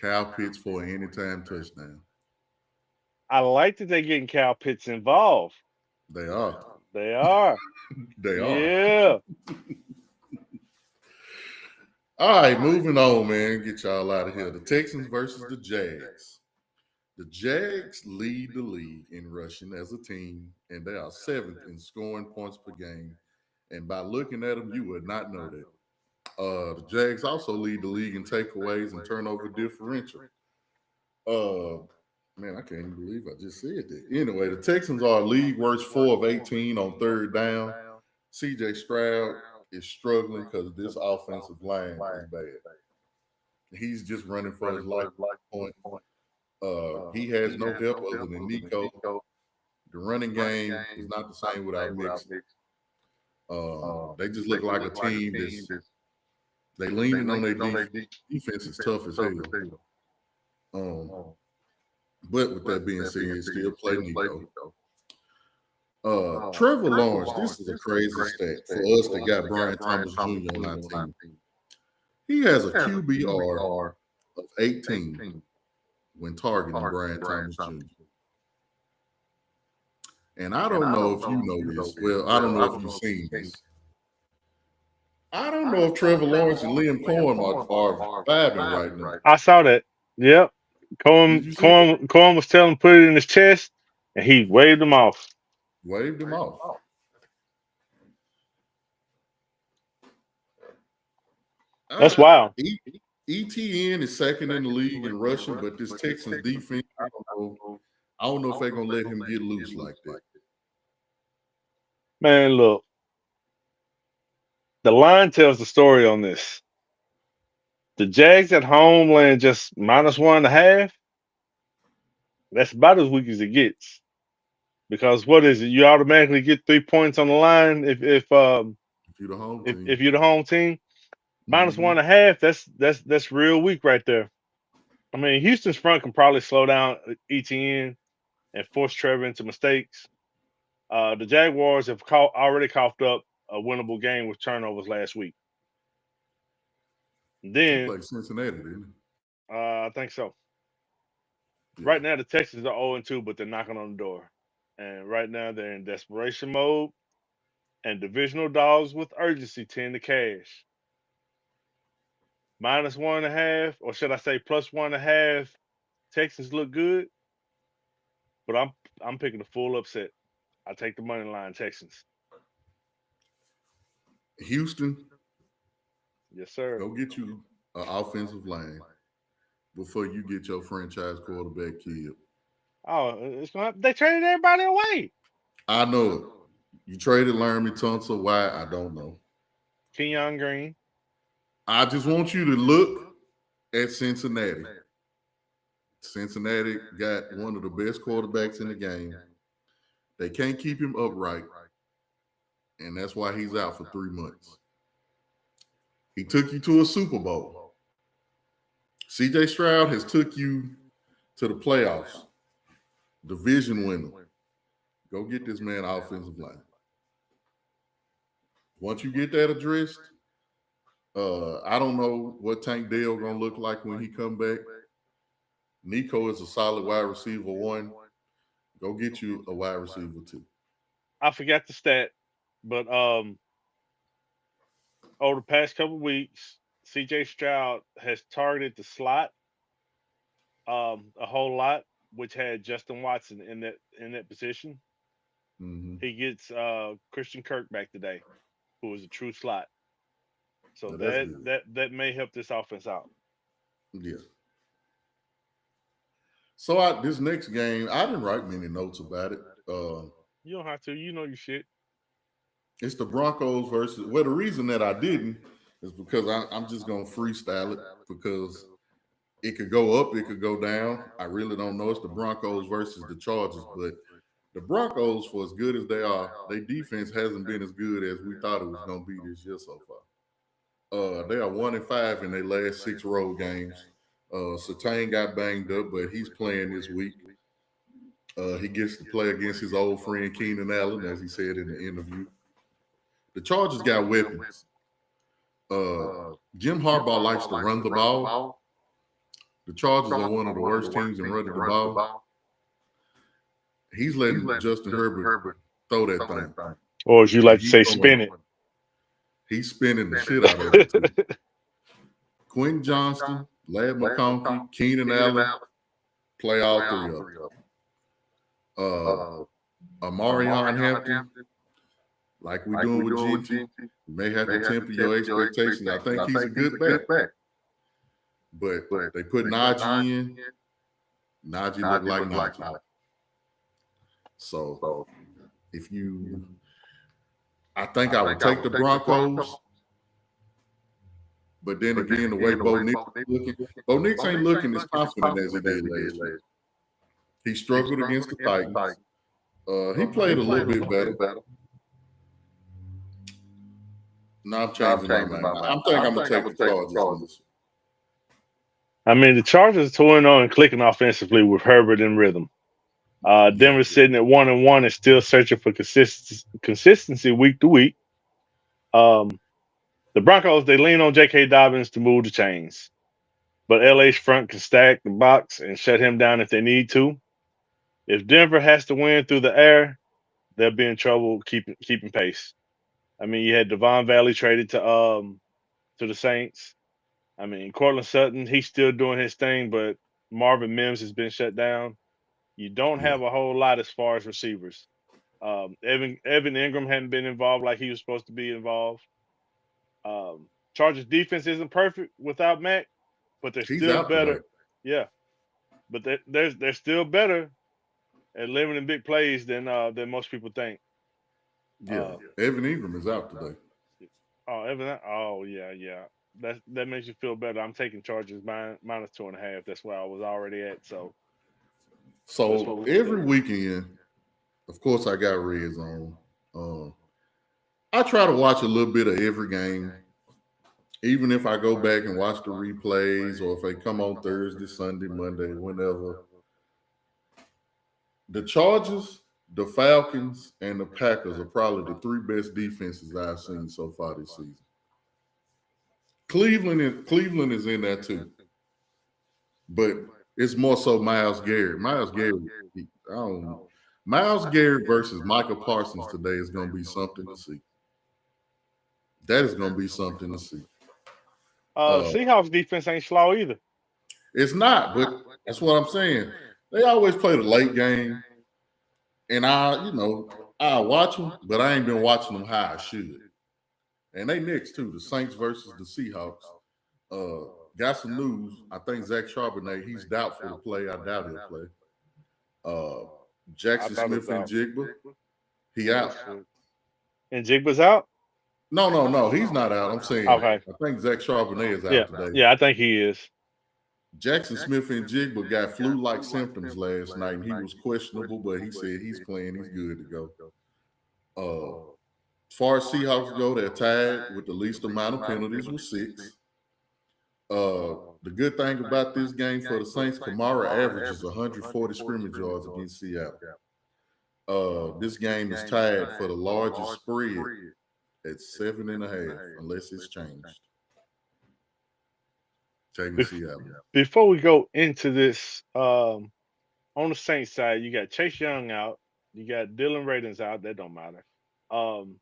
Kyle Pitts for an anytime touchdown. I like that they're getting Kyle Pitts involved. They are. They are. They are. Yeah. All right, moving on, man. Get y'all out of here. The Texans versus the Jags. The Jags lead the league in rushing as a team, and they are 7th in scoring points per game. And by looking at them, you would not know that. The Jags also lead the league in takeaways and turnover differential. Man, I can't even believe I just said that. Anyway, the Texans are league worst 4 of 18 on third down. CJ Stroud is struggling because this offensive line is bad. He's just running for his life point. He has no help other than Nico. The running game is not the same without Mix. They just look like a team they leaning on their defense is tough as hell. But with that being said, still play Nico. Trevor Lawrence, this is a crazy stat for us that got Brian Thomas Jr. on our team. He has a QBR of 18 when targeting Brian Thomas Jr. And I don't know if you know this. Well, I don't know if you've seen this. I don't know if Trevor Lawrence and Liam Cohen are vibing right now. I saw that. Yep. Cohen was telling him to put it in his chest, and he waved him off. Waved him off. That's wild. ETN is second in the league in rushing, but this Texans defense, I don't know if they're gonna let him get loose like that. Man, look. The line tells the story on this. The Jags at home laying just -1.5. That's about as weak as it gets. Because what is it? You automatically get 3 points on the line if you're the home team. If you're the home team. -1.5. That's real weak right there. I mean, Houston's front can probably slow down ETN and force Trevor into mistakes. The Jaguars have already coughed up a winnable game with turnovers last week. Then like Cincinnati, didn't I think so. Yeah. Right now, the Texans are 0-2, but they're knocking on the door. And right now, they're in desperation mode. And divisional dogs with urgency tend to cash. -1.5, or should I say +1.5? Texans look good, but I'm picking the full upset. I take the money line Texans. Houston, yes, sir. Go get you an offensive line before you get your franchise quarterback killed. Oh, they traded everybody away. I know it. You traded Laramie Tunsil. Why? I don't know. Kenyon Green. I just want you to look at Cincinnati. Cincinnati got one of the best quarterbacks in the game. They can't keep him upright, and that's why he's out for 3 months. He took you to a Super Bowl. CJ Stroud has took you to the playoffs, division winner. Go get this man offensive line. Once you get that addressed, I don't know what Tank Dell gonna look like when he come back. Nico is a solid wide receiver one. Go get you a wide receiver two. I forgot the stat, but over the past couple weeks, CJ Stroud has targeted the slot a whole lot, which had Justin Watson in that position. Mm-hmm. He gets Christian Kirk back today, who is a true slot. So Now that's good. that may help this offense out. Yeah. So this next game, I didn't write many notes about it. You don't have to. You know your shit. It's the Broncos versus. Well, the reason that I didn't is because I'm just gonna freestyle it because it could go up, it could go down. I really don't know. It's the Broncos versus the Chargers, but the Broncos, for as good as they are, their defense hasn't been as good as we thought it was gonna be this year so far. They are 1-5 in their last 6 road games. Sertain got banged up, but he's playing this week. He gets to play against his old friend Keenan Allen, as he said in the interview. The Chargers got weapons. Jim Harbaugh likes to run the ball. The Chargers are one of the worst teams in running the ball. He's letting Justin Herbert throw that thing. Or as you like to say, spin it. He's spinning the shit out of it, too. Quentin Johnston, Ladd McConkey, Keenan Allen, play all 3 of them. Amarion Hampton, like we're doing with Ginty, you may have to temper your expectations. I think he's a good back. But they put Najee in. Najee looked like Najee. So I think I would take the Broncos. But then again, the way Bo Nix is looking, Bo Nix ain't looking as confident as he did last year. He struggled against the Titans. He played a little bit better. No, I'm changing my mind. I think I'm going to take the Chargers. I mean, the Chargers touring on and clicking offensively with Herbert in rhythm. Denver sitting at 1-1 and still searching for consistency week to week. The Broncos, they lean on J.K. Dobbins to move the chains. But LA's front can stack the box and shut him down if they need to. If Denver has to win through the air, they'll be in trouble keeping pace. I mean, you had Devon Valley traded to the Saints. I mean, Cortland Sutton, he's still doing his thing, but Marvin Mims has been shut down. You don't have a whole lot as far as receivers. Evan Ingram hadn't been involved like he was supposed to be involved. Chargers defense isn't perfect without Mac, but they're still better. Today. Yeah, but they're still better at limiting big plays than most people think. Yeah, Evan Ingram is out today. Oh, Evan. Oh, yeah. That makes you feel better. I'm taking Chargers minus 2.5. That's where I was already at. So every weekend, of course, I got Reds on. I try to watch a little bit of every game, even if I go back and watch the replays or if they come on Thursday, Sunday, Monday, whenever. The Chargers, the Falcons, and the Packers are probably the 3 best defenses I've seen so far this season. Cleveland is in there too, but it's more so Myles Garrett. Myles Garrett versus Michael Parsons today is going to be something to see. That is going to be something to see. Seahawks defense ain't slow either. It's not, but that's what I'm saying. They always play the late game, and I watch them, but I ain't been watching them how I should. And they next too, the Saints versus the Seahawks. Got some news. I think Zach Charbonnet, he's doubtful to play. I doubt he'll play. Jackson Smith and Jigba, he out. And Jigba's out? No, he's not out. I'm saying, okay. I think Zach Charbonnet is out today. Yeah, I think he is. Jackson Smith and Jigba got flu-like symptoms last night, and he was questionable, but he said he's playing. He's good to go. As far as Seahawks go, they're tied with the least amount of penalties with 6. The good thing about this game for the Saints, Kamara averages 140 scrimmage yards against Seattle. This game is tied for the largest spread at 7.5, unless it's changed. Taking Seattle. Before we go into this, on the Saints side, you got Chase Young out, you got Dylan Radins out. That don't matter. Um,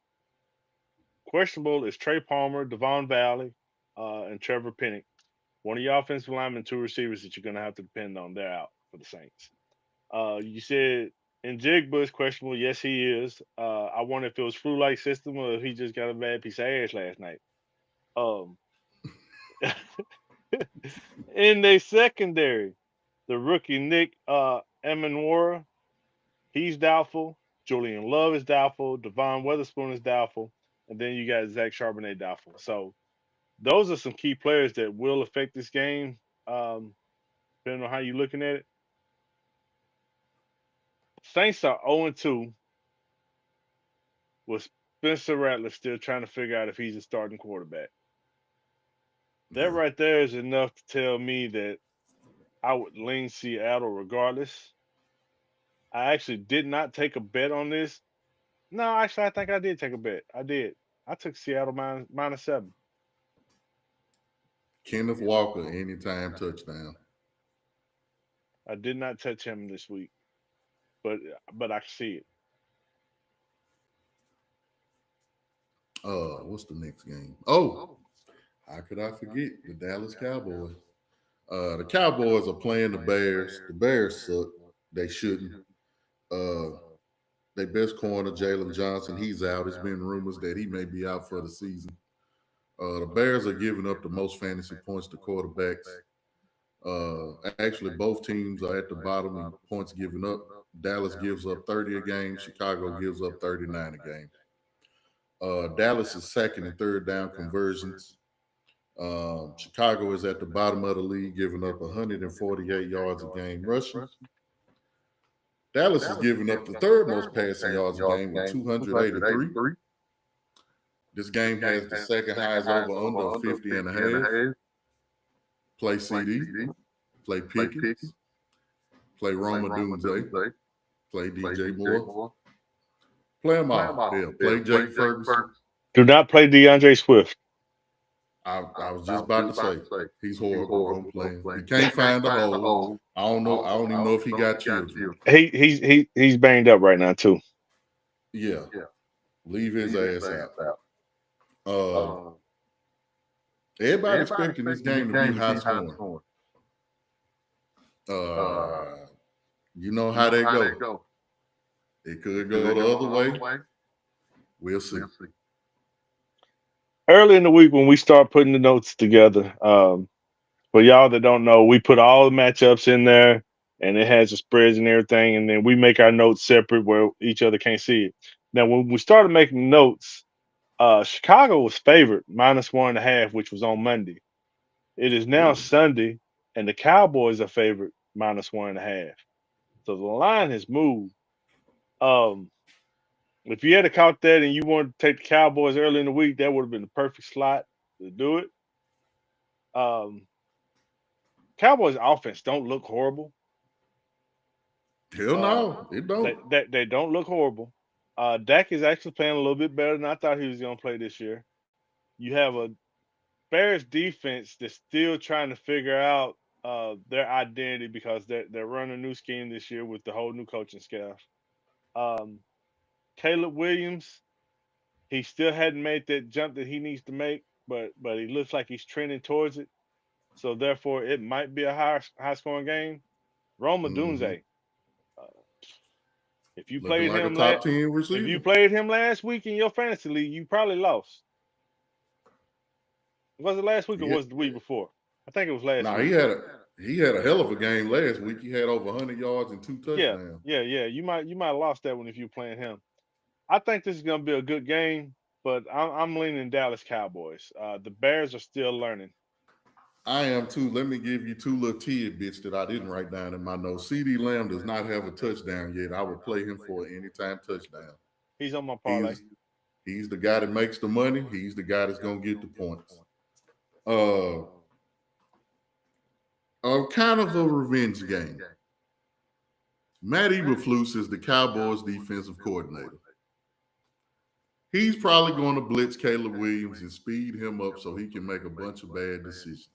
Questionable is Trey Palmer, Devon Valley, and Trevor Pennick. One of your offensive linemen, two receivers that you're gonna have to depend on. They're out for the Saints. You said Njigba is questionable. Yes, he is. I wonder if it was flu-like system or if he just got a bad piece of ass last night. Um, in their secondary, the rookie Nick Emanwara, he's doubtful. Julian Love is doubtful. Devon Weatherspoon is doubtful. And then you got Zach Charbonnet doubtful. So those are some key players that will affect this game, depending on how you're looking at it. Saints are 0-2 with Spencer Rattler still trying to figure out if he's a starting quarterback. That Yeah. right there is enough to tell me that I would lean Seattle regardless. I actually did not take a bet on this. No, actually, I think I did take a bet. I did. I took Seattle minus 7. Kenneth Walker, anytime touchdown. I did not touch him this week, but I see it. What's the next game? Oh, how could I forget the Dallas Cowboys? The Cowboys are playing the Bears. The Bears suck. They shouldn't. Uh, their best corner, Jalen Johnson, he's out. It's been rumors that he may be out for the season. The Bears are giving up the most fantasy points to quarterbacks. Actually, both teams are at the bottom in points given up. Dallas gives up 30 a game. Chicago gives up 39 a game. Dallas is second and third down conversions. Chicago is at the bottom of the league, giving up 148 yards a game rushing. Dallas is giving up the third most passing yards a game with 283. This game has the second highest over under of 50 and a half. Play CD, play Pickens, play Roma Doomsday, play DJ Moore, play them all. Yeah, play Jake Ferguson. Do not play DeAndre Swift. I was just about to say he's horrible. Don't play him. He can't find a hole. I don't know. I don't even know if he got children. He's banged up right now too. Yeah, leave his ass out. Everybody expecting this game to be high scoring. You know how they go. It could go the other way. We'll see. Early in the week when we start putting the notes together, for y'all that don't know, we put all the matchups in there, and it has the spreads and everything, and then we make our notes separate where each other can't see it. Now, when we started making notes, Chicago was favored minus 1.5, which was on Monday. It is now Sunday, and the Cowboys are favored minus 1.5. So the line has moved. Um, if you had caught that and you wanted to take the Cowboys early in the week, that would have been the perfect slot to do it. Um, Cowboys offense don't look horrible. Hell no, it don't. They don't look horrible. Dak is actually playing a little bit better than I thought he was going to play this year. You have a Bears defense that's still trying to figure out their identity because they're running a new scheme this year with the whole new coaching staff. Um, Caleb Williams, he still hadn't made that jump that he needs to make, but he looks like he's trending towards it. So therefore, it might be a high scoring game. Roma Mm-hmm. Dunze, uh, if you Looking played like a him top 10 if you receiver. played him last week in your fantasy league, you probably lost. Was it last week or Yeah. was it the week before? I think it was last Nah, week. he had a hell of a game last week. He had over 100 yards and 2 touchdowns. Yeah. You might have lost that one if you playing him. I think this is going to be a good game, but I'm leaning Dallas Cowboys. The Bears are still learning. I am too. Let me give you 2 little tidbits that I didn't write down in my notes. CD Lamb does not have a touchdown yet. I would play him for an anytime touchdown. He's on my parlay. He's the guy that makes the money. He's the guy that's gonna get the points. Kind of a revenge game. Matt Eberflus is the Cowboys defensive coordinator. He's probably going to blitz Caleb Williams and speed him up so he can make a bunch of bad decisions.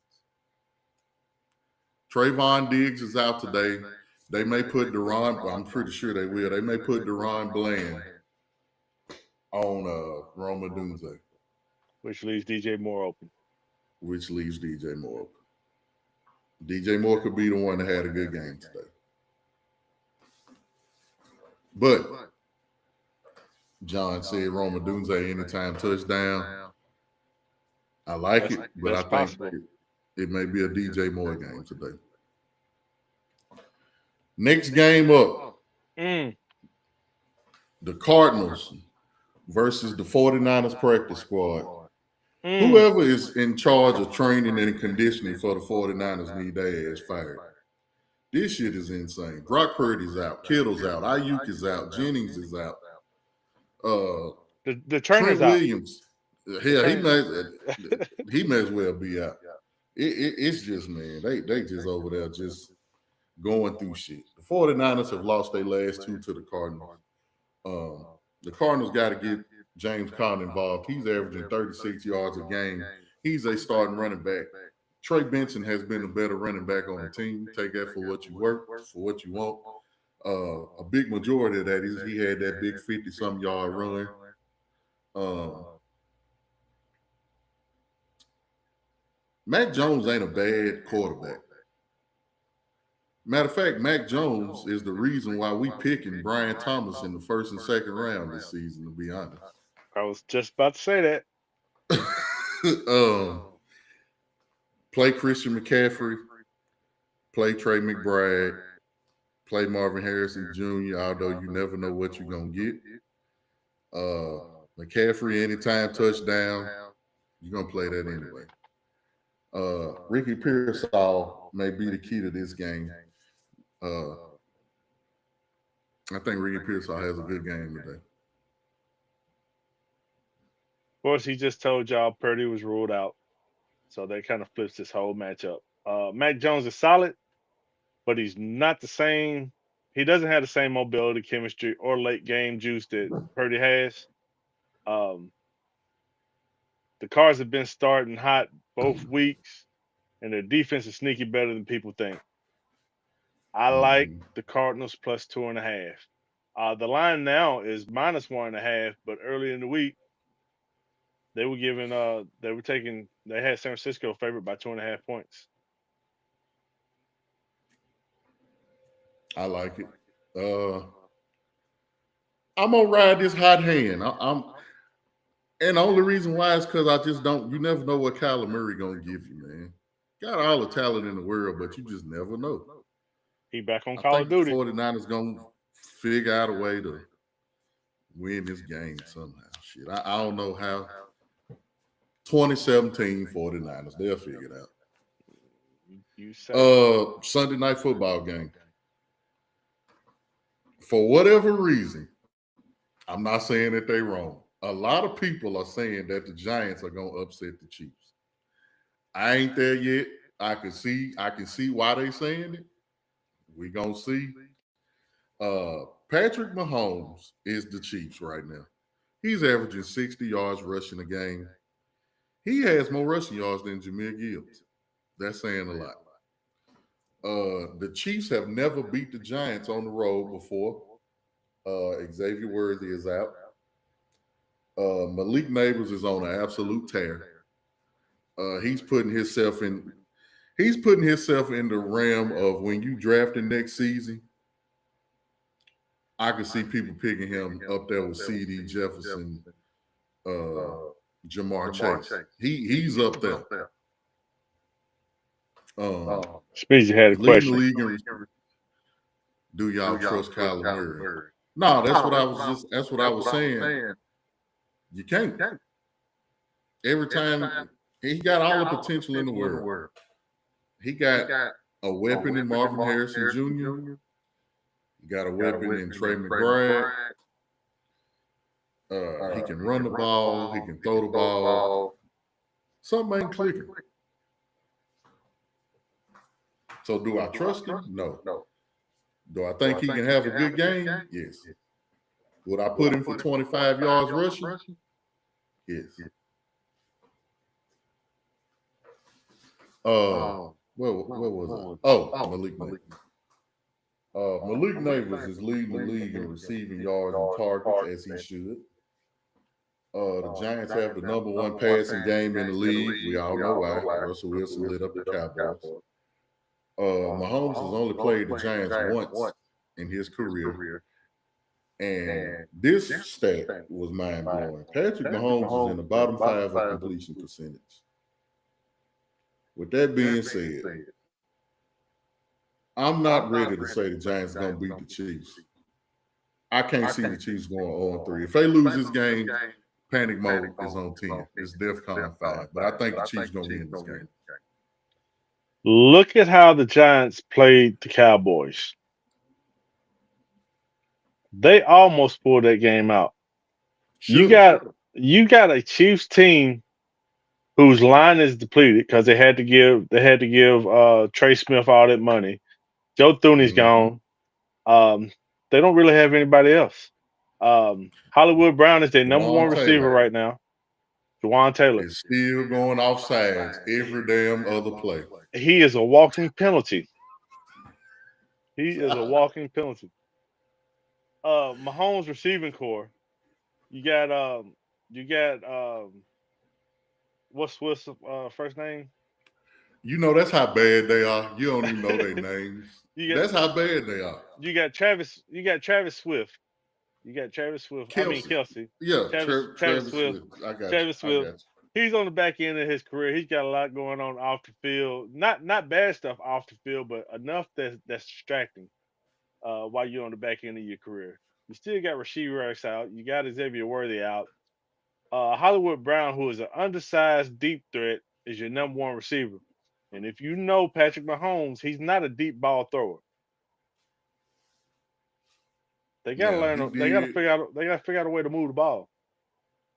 Trayvon Diggs is out today. They may put Deron, I'm pretty sure they will. They may put Deron Bland on Roma Dunze. Which leaves DJ Moore open. Which leaves DJ Moore open. DJ Moore could be the one that had a good game today. But John said Roma Dunze anytime touchdown. I like it, but I think it may be a DJ Moore game today. Next game up, the Cardinals versus the 49ers practice squad. Whoever is in charge of training and conditioning for the 49ers need their ass fired. This shit is insane. Brock Purdy's out. Kittle's out. Ayuk is out. Jennings is out. The trainer's Trent out. Williams. Hell, he may as well be out. It's just, man, they just over there just going through shit. The 49ers have lost their last two to the Cardinals. The Cardinals got to get James Conner involved. He's averaging 36 yards a game. He's a starting running back. Trey Benson has been a better running back on the team. Take that for what you work, for what you want. A big majority of that is he had that big 50-some yard run. Mac Jones ain't a bad quarterback. Matter of fact, Mac Jones is the reason why we picking Brian Thomas in the first and second round this season, to be honest. I was just about to say that. Play Christian McCaffrey, play Trey McBride, play Marvin Harrison Jr., although you never know what you're going to get. McCaffrey, anytime touchdown, you're going to play that anyway. Ricky Pearsall may be the key to this game. I think Ricky Pearsall has a good game today. Of course, he just told y'all Purdy was ruled out. So that kind of flips this whole matchup. Mac Jones is solid, but he's not the same. He doesn't have the same mobility, chemistry, or late game juice that Purdy has. The Cards have been starting hot both weeks, and their defense is sneaky better than people think. I like the Cardinals plus 2.5. The line now is minus 1.5, but earlier in the week, they were giving they had San Francisco favored by 2.5 points. I like it. I'm gonna ride this hot hand. And the only reason why is because I just don't. You never know what Kyler Murray gonna give you, man. Got all the talent in the world, but you just never know. He back on Call of Duty. The 49ers gonna figure out a way to win this game somehow. Shit, I don't know how. 2017 49ers, they'll figure it out. You say Sunday night football game. For whatever reason, I'm not saying that they're wrong. A lot of people are saying that the Giants are going to upset the Chiefs. I ain't there yet. I can see why they saying it. We gonna see. Patrick Mahomes is the Chiefs right now. He's averaging 60 yards rushing a game. He has more rushing yards than Jahmyr Gibbs. That's saying a lot. The Chiefs have never beat the Giants on the road before. Xavier Worthy is out. Malik Neighbors is on an absolute tear. He's putting himself in the realm of when you draft him next season. I can see people picking him up there with C.D. Jefferson, Jamar Chase. He's up there. Speedy had a question. Do y'all trust Kyler Murray? No, that's what I was saying. You can't. Every time he got all the potential in the world. He got a weapon in Marvin Harrison Jr. He got a weapon in Trey McBride. He can run the ball. He can throw the ball. Something ain't clicking. So do I trust him? No. Do I think he can have a good game? Yes. Would I put him for 25 yards rushing? Yes. Where was I? Oh, Malik Neighbors. Malik Neighbors is leading the league in receiving yards and targets, as he should. The Giants have the number one passing game in the league. We all know why. Russell Wilson lit up the Cowboys. Mahomes has only played the Giants once in his career. And this stat was mind-blowing. Patrick Mahomes is in the bottom 5 of completion percentage. With that being said, I'm not ready to say the Giants are going to beat the Chiefs. I can't see the Chiefs going 0-3. If they lose this game, panic mode is on 10. It's DEFCON 5. But I think the Chiefs going to win this game. Look at how the Giants played the Cowboys. They almost pulled that game out. You got a Chiefs team whose line is depleted because they had to give Trey Smith all that money. Joe Thuney's gone. They don't really have anybody else. Hollywood Brown is their number one receiver right now. Juwan Taylor is still going off sides every damn other play. He is a walking penalty. He is a walking penalty. Mahomes receiving core. You got what's Swift's first name? You know that's how bad they are. You don't even know their names. That's how bad they are. You got Travis Swift. Kelsey. Yeah, Travis Swift. Travis Swift. He's on the back end of his career. He's got a lot going on off the field. Not bad stuff off the field, but enough that's distracting while you're on the back end of your career. You still got Rasheed Rice out. You got Xavier Worthy out. Hollywood Brown, who is an undersized deep threat, is your number one receiver. And if you know Patrick Mahomes, he's not a deep ball thrower. They gotta learn. They gotta figure out a way to move the ball.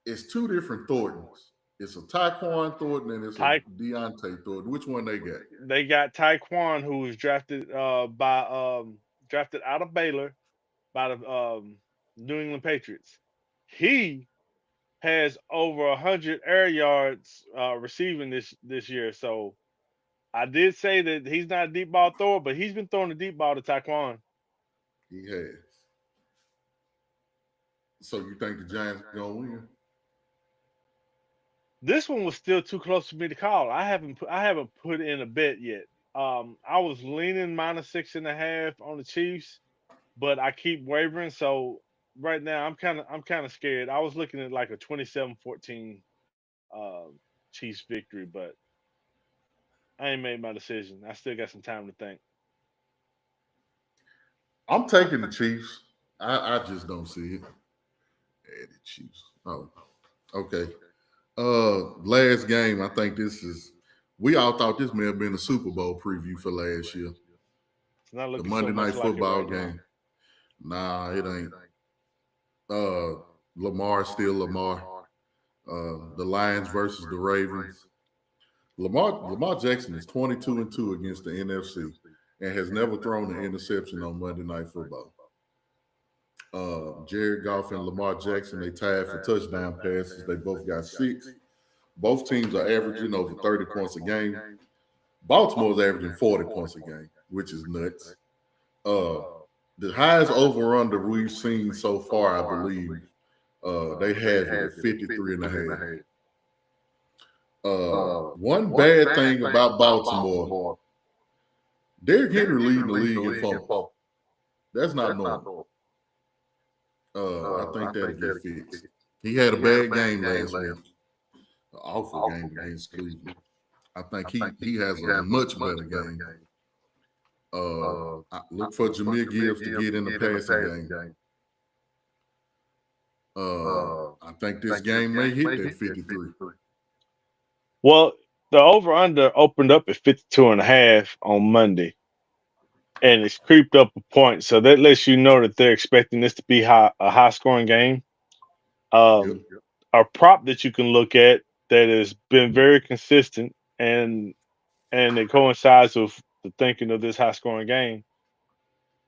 It's two different Thorntons. It's a Tyquan Thornton and it's a Deontay Thornton. Which one they got? They got Tyquan, who was drafted drafted out of Baylor by the New England Patriots. He has over 100 air yards receiving this year. So I did say that he's not a deep ball thrower, but he's been throwing the deep ball to Tyquan. He has. So you think the Giants are gonna win? This one was still too close for me to call. I haven't put in a bet yet. I was leaning -6.5 on the Chiefs, but I keep wavering. So right now I'm kind of scared. I was looking at like a 27-14 Chiefs victory, but I ain't made my decision. I still got some time to think. I'm taking the Chiefs. I just don't see it. Yeah, the Chiefs. Oh, okay. Last game, I think we all thought this may have been a Super Bowl preview for last year. It's not looking the Monday so Night Football like game. Nah, it ain't. Lamar still Lamar. The Lions versus the Ravens. Lamar Jackson is 22-2 against the NFC and has never thrown an interception on Monday Night Football. Jared Goff and Lamar Jackson, they tied for touchdown passes. They both got 6. Both teams are averaging over 30 points a game. Baltimore's averaging 40 points a game, which is nuts. The highest over-under we've seen so far, I believe, they have it at 53.5. One bad thing about Baltimore, Derrick Henry leading the league in fumbles. That's not normal. I think that'll get fixed. He had a bad game last week. An awful game against Cleveland. I think he has a much better game. Look for Jahmyr Gibbs to get in the passing game. I think this game may hit that 53. Well, the over-under opened up at 52.5 on Monday, and it's creeped up a point. So that lets you know that they're expecting this to be a high-scoring game. A prop that you can look at that has been very consistent and it coincides with the thinking of this high-scoring game.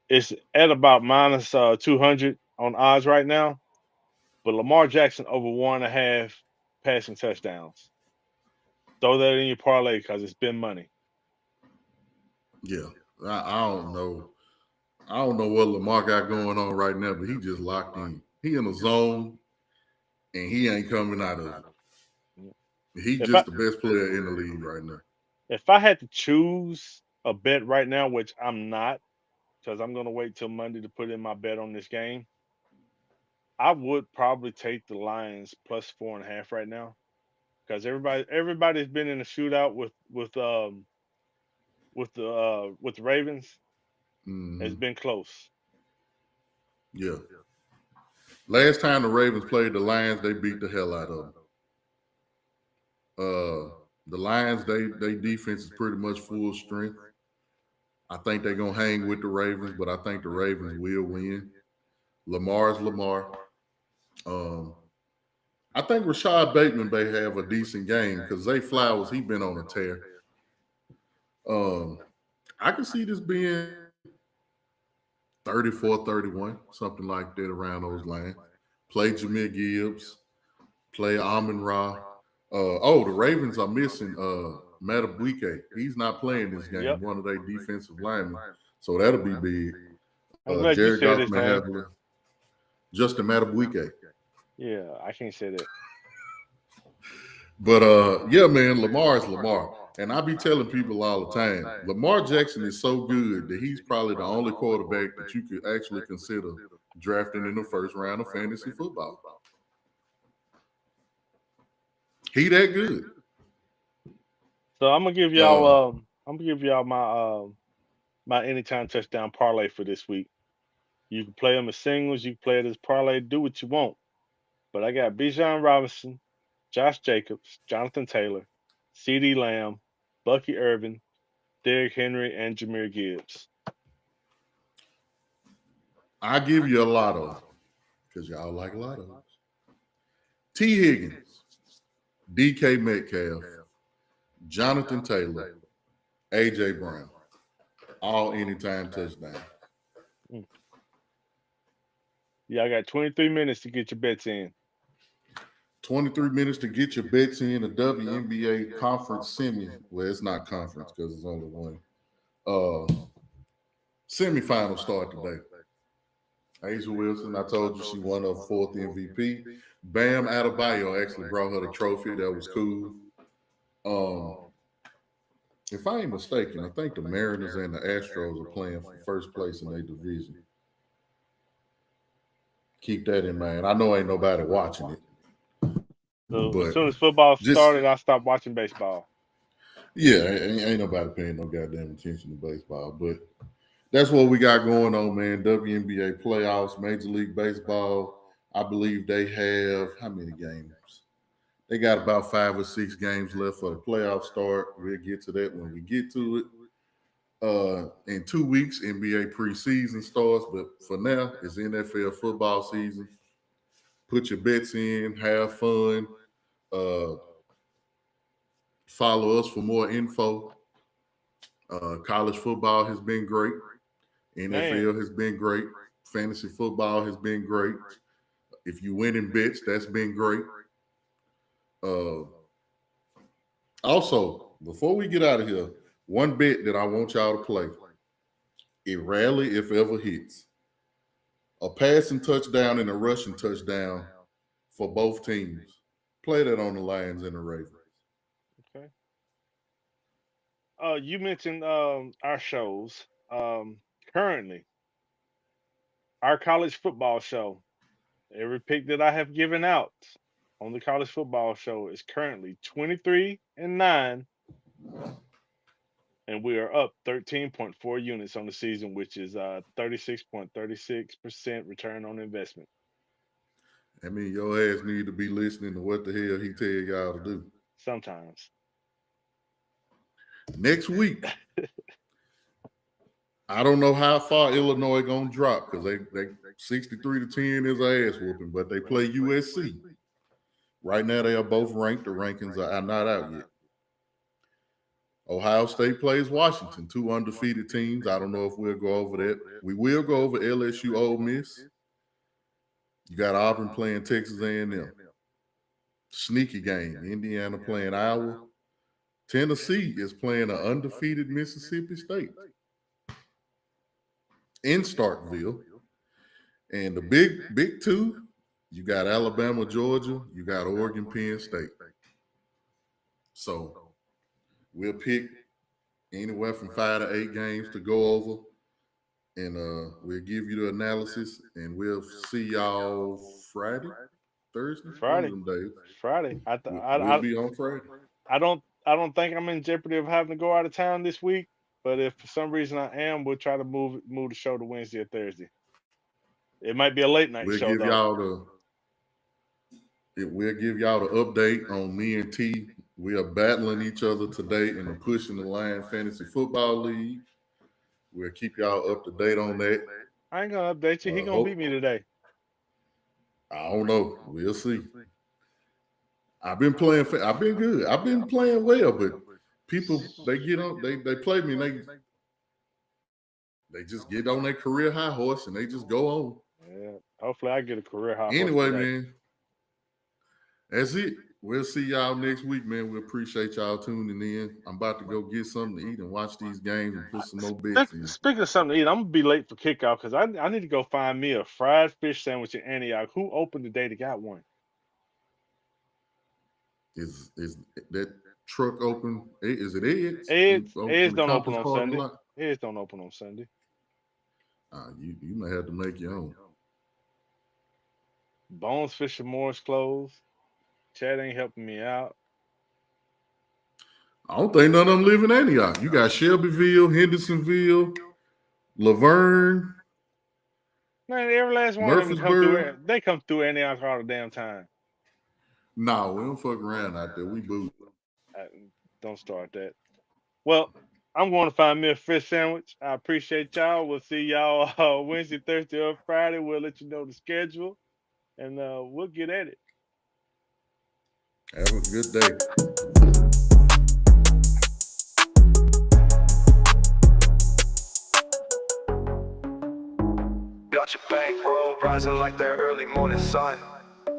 It's at about minus 200 on odds right now. But Lamar Jackson over 1.5 passing touchdowns. Throw that in your parlay because it's been money. Yeah, I don't know. I don't know what Lamar got going on right now, but he just locked in. He in a zone, and he ain't coming out of it. He's If I just the best player in the league right now. if I had to choose a bet right now, which I'm not, because I'm gonna wait till Monday to put in my bet on this game, I would probably take the Lions plus 4.5 right now. Because everybody's been in a shootout with the Ravens. It's Hmm. been close. Yeah. Last time the Ravens played the Lions, they beat the hell out of them. The Lions, they defense is pretty much full strength. I think they're gonna hang with the Ravens, but I think the Ravens will win. Lamar's Lamar. Um, I think Rashad Bateman may have a decent game because Zay Flowers, he been on a tear. Um, I can see this being 34-31, something like that around those lines. Play Jameer Gibbs, play Amon Ra. The Ravens are missing Matabuike. He's not playing this game, Yep. one of their defensive linemen. So that'll be big. I'm glad you Jared said Goff his may name. have Justin Matabuike. Yeah, I can't say that. But yeah, man, Lamar is Lamar. And I be telling people all the time, Lamar Jackson is so good that he's probably the only quarterback that you could actually consider drafting in the first round of fantasy football. He that good. So I'm gonna give Uh, y'all my anytime touchdown parlay for this week. You can play them as singles, you can play it as parlay, do what you want. But I got Bijan Robinson, Josh Jacobs, Jonathan Taylor, CeeDee Lamb, Bucky Irvin, Derrick Henry, and Jameer Gibbs. I give you a lotto because y'all like lottos. T. Higgins, DK Metcalf, Jonathan Taylor, AJ Brown, all anytime touchdown. Mm. Yeah, I got 23 minutes to get your bets in. 23 minutes to get your bets in the WNBA conference semi. Well, it's not conference because it's only one. Semifinal start today. Asia Wilson, I told you she won her fourth MVP. Bam Adebayo actually brought her the trophy. That was cool. Um, if I ain't mistaken, I think the Mariners and the Astros are playing for first place in their division. Keep that in mind. I know ain't nobody watching it, So as but soon as football just started, I stopped watching baseball. yeah, ain't nobody paying no goddamn attention to baseball. But that's what we got going on, man. WNBA playoffs, Major League Baseball. I believe they have how many games? They got about 5 or 6 games left for the playoff start. We'll get to that when we get to it. In 2 weeks, NBA preseason starts, but for now, it's NFL football season. Put your bets in, have fun. Uh, Follow us for more info. College football has been great. Man, NFL has been great. Fantasy football has been great. If you win in bets, that's been great. Uh, Also, before we get out of here, one bet that I want y'all to play. It rarely, if ever, hits. A passing touchdown and a rushing touchdown for both teams. Play that on the Lions and the Ravens. okay. You mentioned our shows. Currently, our college football show. Every pick that I have given out on the college football show is currently 23-9, and we are up 13.4 units on the season, which is 36.36% return on investment. I mean, your ass need to be listening to what the hell he tell y'all to do. Sometimes. Next week, I don't know how far Illinois gonna drop because they 63-10 is a ass whooping, but they play USC. Right now, they are both ranked. The rankings are not out yet. Ohio State plays Washington, 2 undefeated teams. I don't know if we'll go over that. We will go over LSU, Ole Miss. You got Auburn playing Texas A&M. Sneaky game. Indiana playing Iowa. Tennessee is playing an undefeated Mississippi State in Starkville. And the big two, you got Alabama, Georgia. You got Oregon, Penn State. So we'll pick anywhere from 5 to 8 games to go over. And we'll give you the analysis. And we'll see y'all Friday, Thursday? Friday. One of them days. Friday. We'll be on Friday. I don't think I'm in jeopardy of having to go out of town this week, but if for some reason I am, we'll try to move the show to Wednesday or Thursday. It might be a late night show. We'll give y'all the update on me and T. We are battling each other today in the Pushing the Line Fantasy Football League. We'll keep y'all up to date on that. I ain't gonna update you. He gonna beat me today. I don't know. We'll see. I've been playing. I've been good. I've been playing well, but people they get on. They play me. And they just get on their career high horse and they just go on. Yeah. Hopefully, I get a career high. Anyway, man, that's it. We'll see y'all next week, man. We appreciate y'all tuning in. I'm about to go get something to eat and watch these games and put some more bets in. Speaking of something to eat, I'm gonna be late for kickoff because I need to go find me a fried fish sandwich in Antioch. Who opened the day to got one? Is that truck open? Is it Ed's? Ed's don't open on Sunday. Ed's don't open on Sunday. You may have to make your own. Bones Fish and Moore's closed. Chad ain't helping me out. I don't think none of them live in Antioch. You got Shelbyville, Hendersonville, Laverne. Man, every last one of them come through Antioch all the damn time. No, we don't fuck around out there. We boo. Don't start that. Well, I'm going to find me a fish sandwich. I appreciate y'all. We'll see y'all Wednesday, Thursday, or Friday. We'll let you know the schedule, and we'll get at it. Have a good day. Got your bankroll rising like the early morning sun.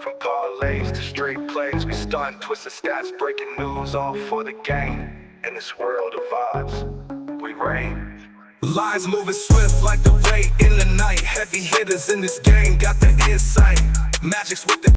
From parlays to straight plays, we stun. Twisted stats, breaking news, all for the game. In this world of vibes, we reign. Lines moving swift like the rain in the night. Heavy hitters in this game got the insight. Magic's with the